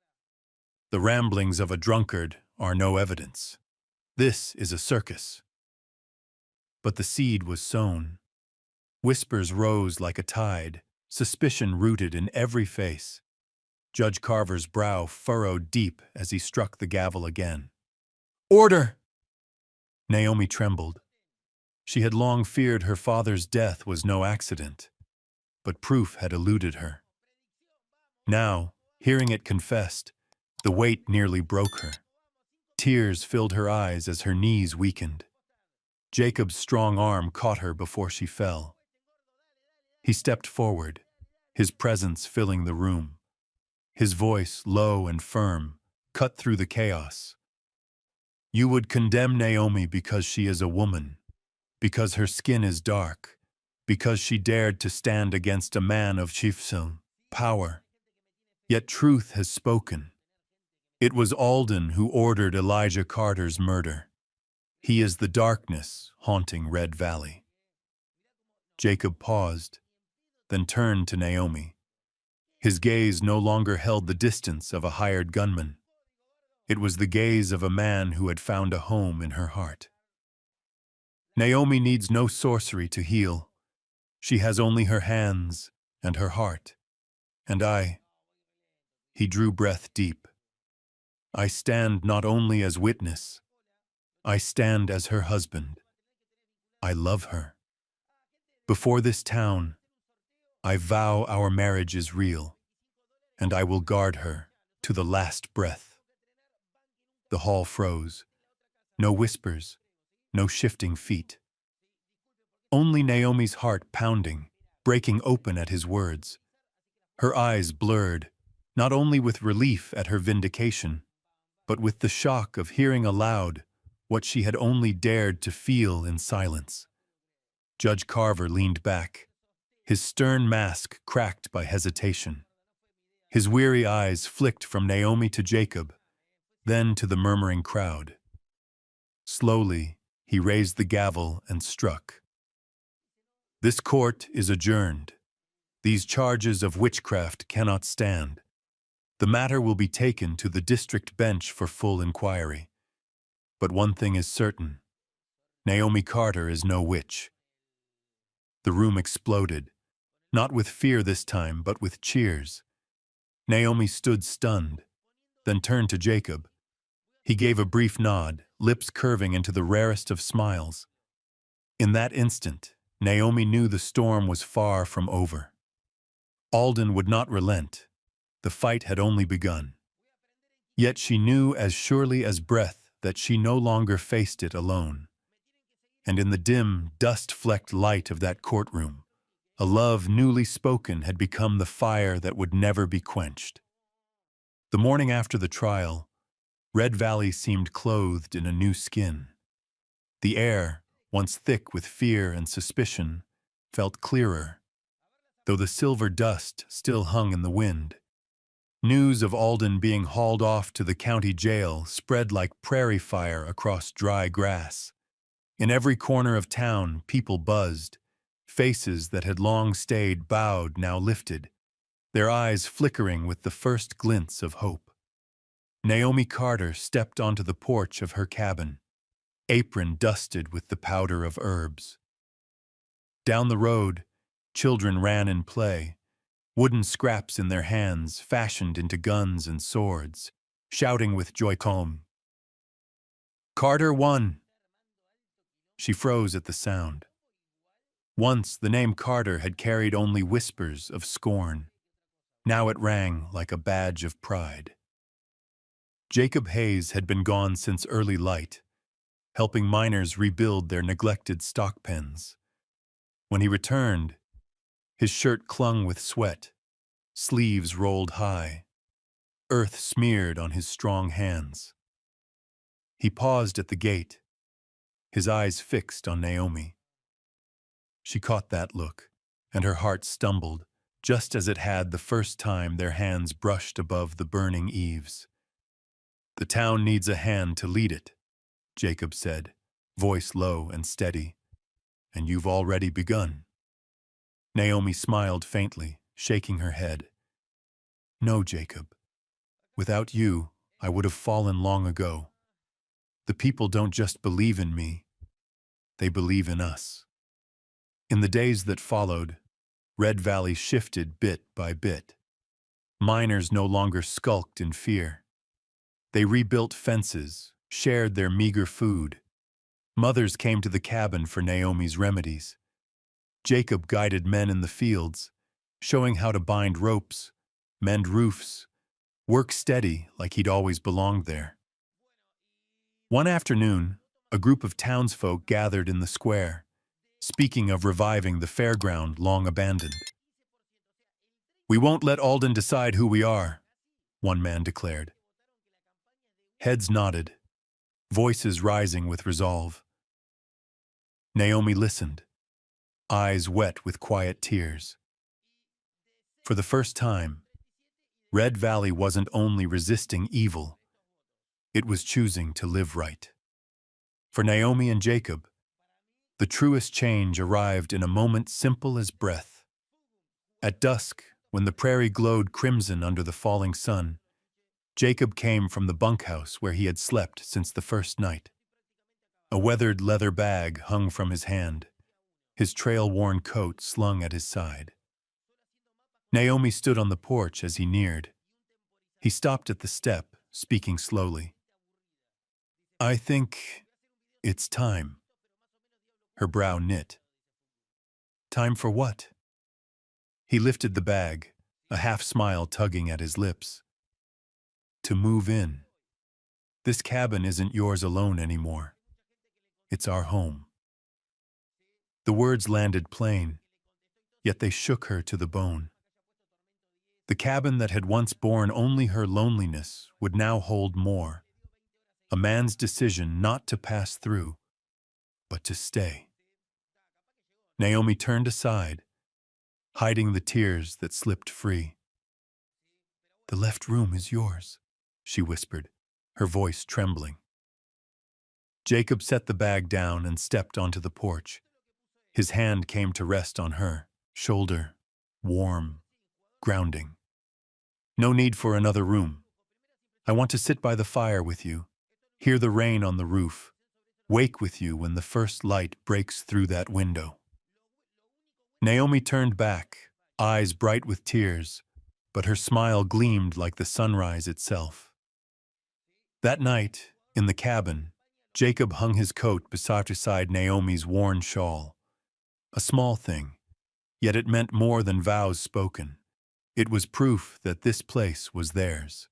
"The ramblings of a drunkard are no evidence. This is a circus." But the seed was sown. Whispers rose like a tide, suspicion rooted in every face. Judge Carver's brow furrowed deep as he struck the gavel again. "Order!" Naomi trembled. She had long feared her father's death was no accident, but proof had eluded her. Now, hearing it confessed, the weight nearly broke her. Tears filled her eyes as her knees weakened. Jacob's strong arm caught her before she fell. He stepped forward, his presence filling the room. His voice, low and firm, cut through the chaos. "You would condemn Naomi because she is a woman, because her skin is dark, because she dared to stand against a man of chieftain power. Yet truth has spoken. It was Alden who ordered Elijah Carter's murder. He is the darkness haunting Red Valley." Jacob paused, then turned to Naomi. His gaze no longer held the distance of a hired gunman. It was the gaze of a man who had found a home in her heart. "Naomi needs no sorcery to heal. She has only her hands and her heart. And I—" He drew breath deep. "I stand not only as witness, I stand as her husband. I love her. Before this town, I vow our marriage is real, and I will guard her to the last breath." The hall froze. No whispers, no shifting feet. Only Naomi's heart pounding, breaking open at his words. Her eyes blurred, not only with relief at her vindication, but with the shock of hearing aloud what she had only dared to feel in silence. Judge Carver leaned back, his stern mask cracked by hesitation. His weary eyes flicked from Naomi to Jacob, then to the murmuring crowd. Slowly, he raised the gavel and struck. This court is adjourned. These charges of witchcraft cannot stand. The matter will be taken to the district bench for full inquiry. But one thing is certain. Naomi Carter is no witch. The room exploded, not with fear this time, but with cheers. Naomi stood stunned, then turned to Jacob. He gave a brief nod, lips curving into the rarest of smiles. In that instant, Naomi knew the storm was far from over. Alden would not relent. The fight had only begun. Yet she knew as surely as breath that she no longer faced it alone. And in the dim, dust-flecked light of that courtroom, a love newly spoken had become the fire that would never be quenched. The morning after the trial, Red Valley seemed clothed in a new skin. The air, once thick with fear and suspicion, felt clearer, though the silver dust still hung in the wind. News of Alden being hauled off to the county jail spread like prairie fire across dry grass. In every corner of town, people buzzed. Faces that had long stayed bowed now lifted, their eyes flickering with the first glints of hope. Naomi Carter stepped onto the porch of her cabin, apron dusted with the powder of herbs. Down the road, children ran in play, wooden scraps in their hands fashioned into guns and swords, shouting with joy, "Come! Carter won!" She froze at the sound. Once the name Carter had carried only whispers of scorn. Now it rang like a badge of pride. Jacob Hayes had been gone since early light, helping miners rebuild their neglected stock pens. When he returned, his shirt clung with sweat, sleeves rolled high, earth smeared on his strong hands. He paused at the gate, his eyes fixed on Naomi. She caught that look, and her heart stumbled, just as it had the first time their hands brushed above the burning eaves. "The town needs a hand to lead it," Jacob said, voice low and steady. "And you've already begun." Naomi smiled faintly, shaking her head. "No, Jacob. Without you, I would have fallen long ago. The people don't just believe in me, they believe in us." In the days that followed, Red Valley shifted bit by bit. Miners no longer skulked in fear. They rebuilt fences, shared their meager food. Mothers came to the cabin for Naomi's remedies. Jacob guided men in the fields, showing how to bind ropes, mend roofs, work steady like he'd always belonged there. One afternoon, a group of townsfolk gathered in the square, speaking of reviving the fairground long abandoned. "We won't let Alden decide who we are," one man declared. Heads nodded, voices rising with resolve. Naomi listened, eyes wet with quiet tears. For the first time, Red Valley wasn't only resisting evil, it was choosing to live right. For Naomi and Jacob, the truest change arrived in a moment simple as breath. At dusk, when the prairie glowed crimson under the falling sun, Jacob came from the bunkhouse where he had slept since the first night. A weathered leather bag hung from his hand, his trail-worn coat slung at his side. Naomi stood on the porch as he neared. He stopped at the step, speaking slowly. "I think it's time." Her brow knit. "Time for what?" He lifted the bag, a half-smile tugging at his lips. "To move in. This cabin isn't yours alone anymore. It's our home." The words landed plain, yet they shook her to the bone. The cabin that had once borne only her loneliness would now hold more, a man's decision not to pass through, but to stay. Naomi turned aside, hiding the tears that slipped free. "The left room is yours," she whispered, her voice trembling. Jacob set the bag down and stepped onto the porch. His hand came to rest on her shoulder, warm, grounding. "No need for another room. I want to sit by the fire with you, hear the rain on the roof, wake with you when the first light breaks through that window." Naomi turned back, eyes bright with tears, but her smile gleamed like the sunrise itself. That night, in the cabin, Jacob hung his coat beside Naomi's worn shawl. A small thing, yet it meant more than vows spoken. It was proof that this place was theirs.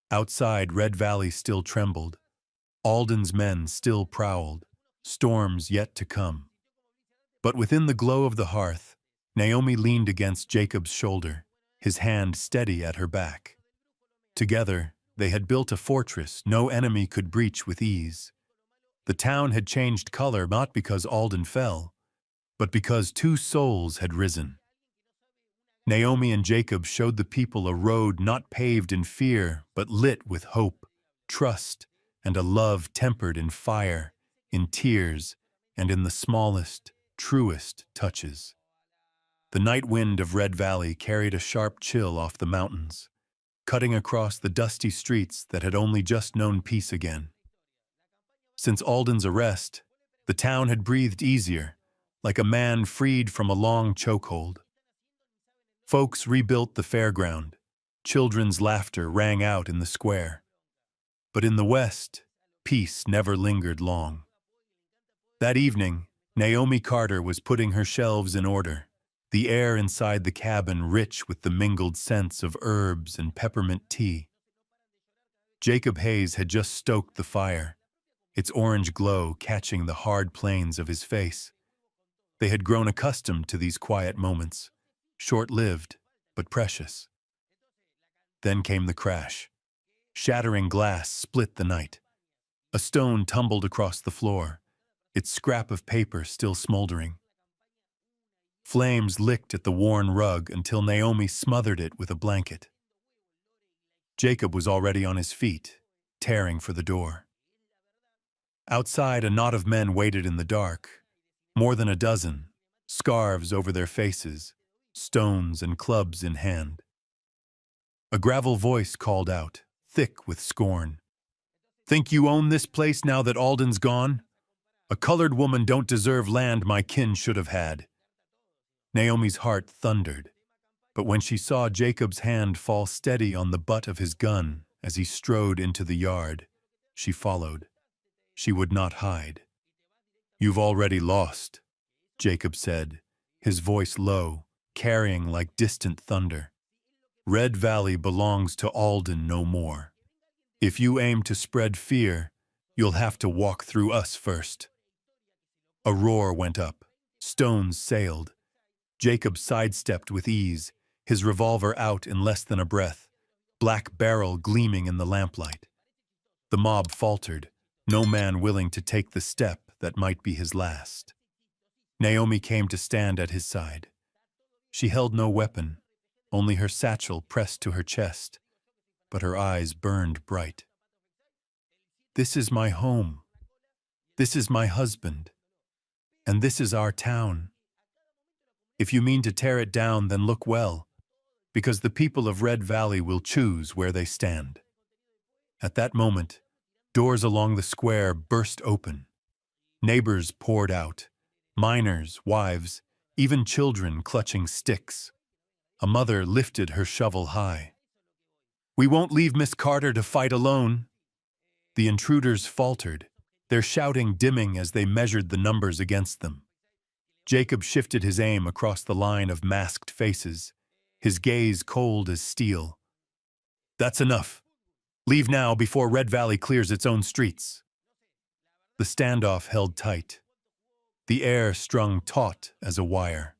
Outside, Red Valley still trembled. Alden's men still prowled, storms yet to come. But within the glow of the hearth, Naomi leaned against Jacob's shoulder, his hand steady at her back. Together, they had built a fortress no enemy could breach with ease. The town had changed color not because Alden fell, but because two souls had risen. Naomi and Jacob showed the people a road not paved in fear, but lit with hope, trust, and a love tempered in fire, in tears, and in the smallest, truest touches. The night wind of Red Valley carried a sharp chill off the mountains, cutting across the dusty streets that had only just known peace again. Since Alden's arrest, the town had breathed easier, like a man freed from a long chokehold. Folks rebuilt the fairground. Children's laughter rang out in the square. But in the west, peace never lingered long. That evening, Naomi Carter was putting her shelves in order, the air inside the cabin rich with the mingled scents of herbs and peppermint tea. Jacob Hayes had just stoked the fire, its orange glow catching the hard planes of his face. They had grown accustomed to these quiet moments, short-lived but precious. Then came the crash. Shattering glass split the night. A stone tumbled across the floor, its scrap of paper still smoldering. Flames licked at the worn rug until Naomi smothered it with a blanket. Jacob was already on his feet, tearing for the door. Outside, a knot of men waited in the dark, more than a dozen, scarves over their faces, stones and clubs in hand. A gravel voice called out, thick with scorn. "Think you own this place now that Alden's gone? A colored woman don't deserve land my kin should have had." Naomi's heart thundered, but when she saw Jacob's hand fall steady on the butt of his gun as he strode into the yard, she followed. She would not hide. "You've already lost," Jacob said, his voice low, carrying like distant thunder. "Red Valley belongs to Alden no more. If you aim to spread fear, you'll have to walk through us first." A roar went up. Stones sailed. Jacob sidestepped with ease, his revolver out in less than a breath, black barrel gleaming in the lamplight. The mob faltered, no man willing to take the step that might be his last. Naomi came to stand at his side. She held no weapon, only her satchel pressed to her chest, but her eyes burned bright. "This is my home. This is my husband. And this is our town. If you mean to tear it down, then look well, because the people of Red Valley will choose where they stand." At that moment, doors along the square burst open. Neighbors poured out, miners, wives, even children clutching sticks. A mother lifted her shovel high. "We won't leave Miss Carter to fight alone." The intruders faltered, their shouting dimming as they measured the numbers against them. Jacob shifted his aim across the line of masked faces, his gaze cold as steel. "That's enough. Leave now before Red Valley clears its own streets." The standoff held tight, the air strung taut as a wire.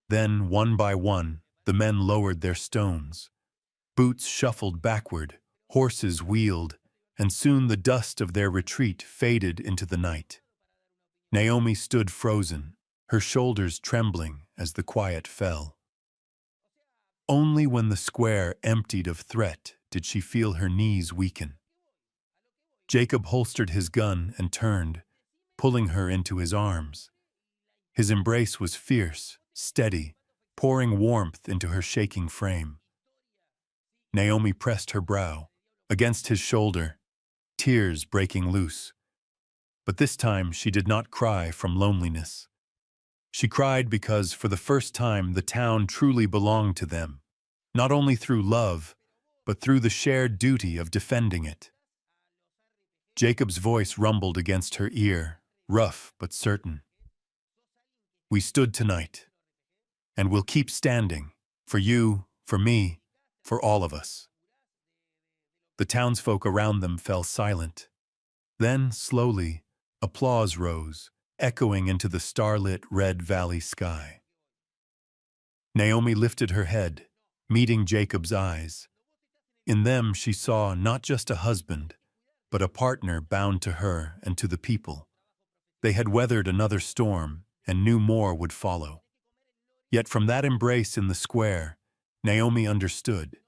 Then, one by one, the men lowered their stones. Boots shuffled backward, horses wheeled, and soon the dust of their retreat faded into the night. Naomi stood frozen, her shoulders trembling as the quiet fell. Only when the square emptied of threat did she feel her knees weaken. Jacob holstered his gun and turned, pulling her into his arms. His embrace was fierce, steady, pouring warmth into her shaking frame. Naomi pressed her brow against his shoulder, tears breaking loose. But this time she did not cry from loneliness. She cried because for the first time the town truly belonged to them, not only through love, but through the shared duty of defending it. Jacob's voice rumbled against her ear, rough but certain. We stood tonight, and we'll keep standing, for you, for me, for all of us. The townsfolk around them fell silent. Then, slowly, applause rose, echoing into the starlit Red Valley sky. Naomi lifted her head, meeting Jacob's eyes. In them she saw not just a husband, but a partner bound to her and to the people. They had weathered another storm and knew more would follow. Yet from that embrace in the square, Naomi understood.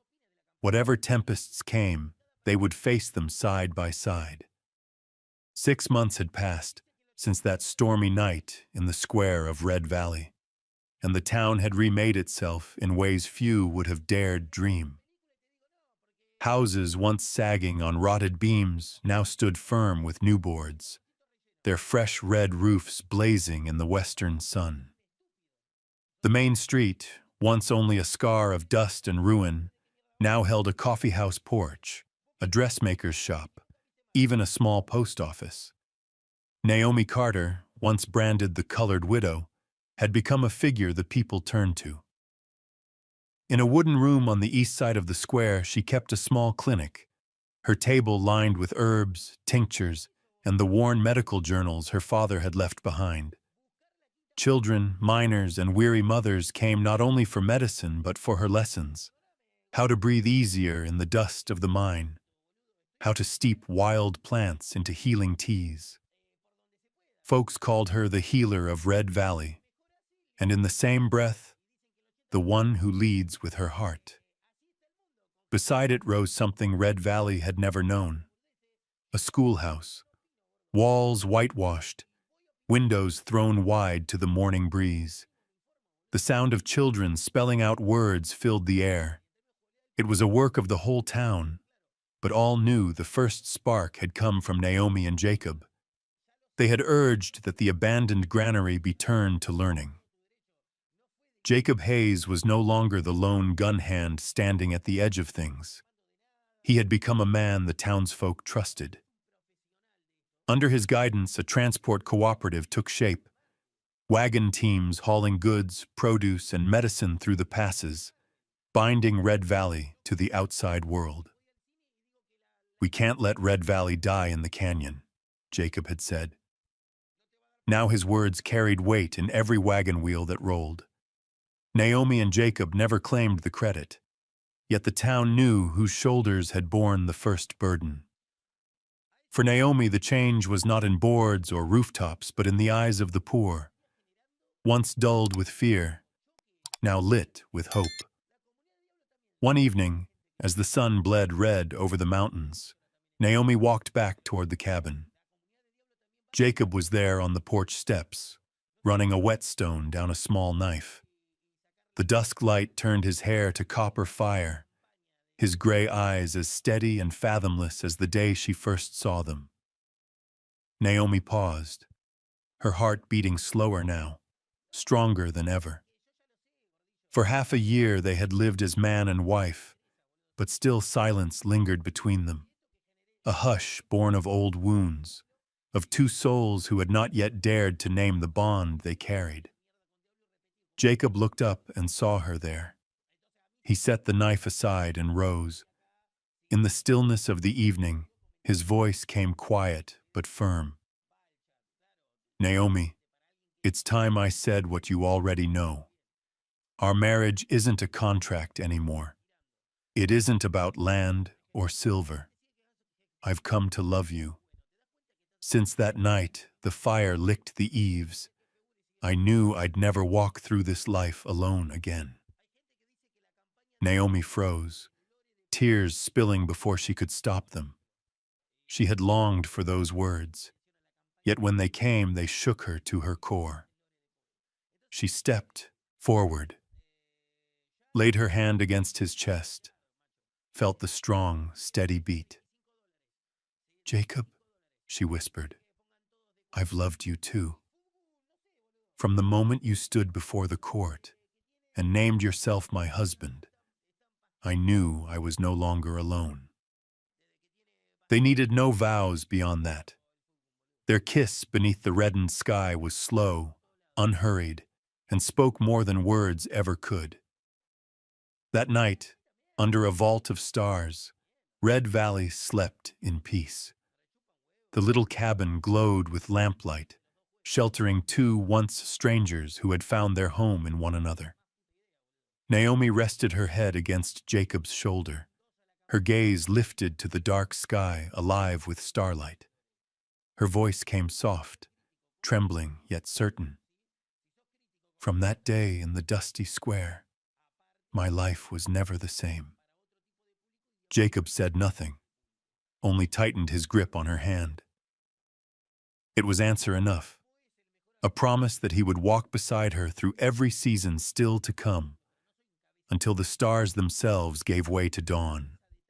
Whatever tempests came, they would face them side by side. 6 months had passed since that stormy night in the square of Red Valley, and the town had remade itself in ways few would have dared dream. Houses once sagging on rotted beams now stood firm with new boards, their fresh red roofs blazing in the western sun. The main street, once only a scar of dust and ruin, now held a coffeehouse porch, a dressmaker's shop, even a small post office. Naomi Carter, once branded the colored widow, had become a figure the people turned to. In a wooden room on the east side of the square, she kept a small clinic, her table lined with herbs, tinctures, and the worn medical journals her father had left behind. Children, minors, and weary mothers came not only for medicine but for her lessons: how to breathe easier in the dust of the mine, how to steep wild plants into healing teas. Folks called her the healer of Red Valley, and in the same breath, the one who leads with her heart. Beside it rose something Red Valley had never known: a schoolhouse, walls whitewashed, windows thrown wide to the morning breeze. The sound of children spelling out words filled the air. It was a work of the whole town, but all knew the first spark had come from Naomi and Jacob. They had urged that the abandoned granary be turned to learning. Jacob Hayes was no longer the lone gun hand standing at the edge of things. He had become a man the townsfolk trusted. Under his guidance, a transport cooperative took shape. Wagon teams hauling goods, produce, and medicine through the passes, binding Red Valley to the outside world. We can't let Red Valley die in the canyon, Jacob had said. Now his words carried weight in every wagon wheel that rolled. Naomi and Jacob never claimed the credit, yet the town knew whose shoulders had borne the first burden. For Naomi, the change was not in boards or rooftops, but in the eyes of the poor, once dulled with fear, now lit with hope. One evening, as the sun bled red over the mountains, Naomi walked back toward the cabin. Jacob was there on the porch steps, running a whetstone down a small knife. The dusk light turned his hair to copper fire, his gray eyes as steady and fathomless as the day she first saw them. Naomi paused, her heart beating slower now, stronger than ever. For half a year they had lived as man and wife, but still silence lingered between them, a hush born of old wounds, of two souls who had not yet dared to name the bond they carried. Jacob looked up and saw her there. He set the knife aside and rose. In the stillness of the evening, his voice came quiet but firm. Naomi, it's time I said what you already know. Our marriage isn't a contract anymore. It isn't about land or silver. I've come to love you. Since that night, the fire licked the eaves. I knew I'd never walk through this life alone again. Naomi froze, tears spilling before she could stop them. She had longed for those words, yet when they came, they shook her to her core. She stepped forward, laid her hand against his chest, felt the strong, steady beat. "Jacob," she whispered, "I've loved you too. From the moment you stood before the court and named yourself my husband, I knew I was no longer alone." They needed no vows beyond that. Their kiss beneath the reddened sky was slow, unhurried, and spoke more than words ever could. That night, under a vault of stars, Red Valley slept in peace. The little cabin glowed with lamplight, sheltering two once strangers who had found their home in one another. Naomi rested her head against Jacob's shoulder, her gaze lifted to the dark sky alive with starlight. Her voice came soft, trembling yet certain. "From that day in the dusty square, my life was never the same." Jacob said nothing, only tightened his grip on her hand. It was answer enough, a promise that he would walk beside her through every season still to come, until the stars themselves gave way to dawn.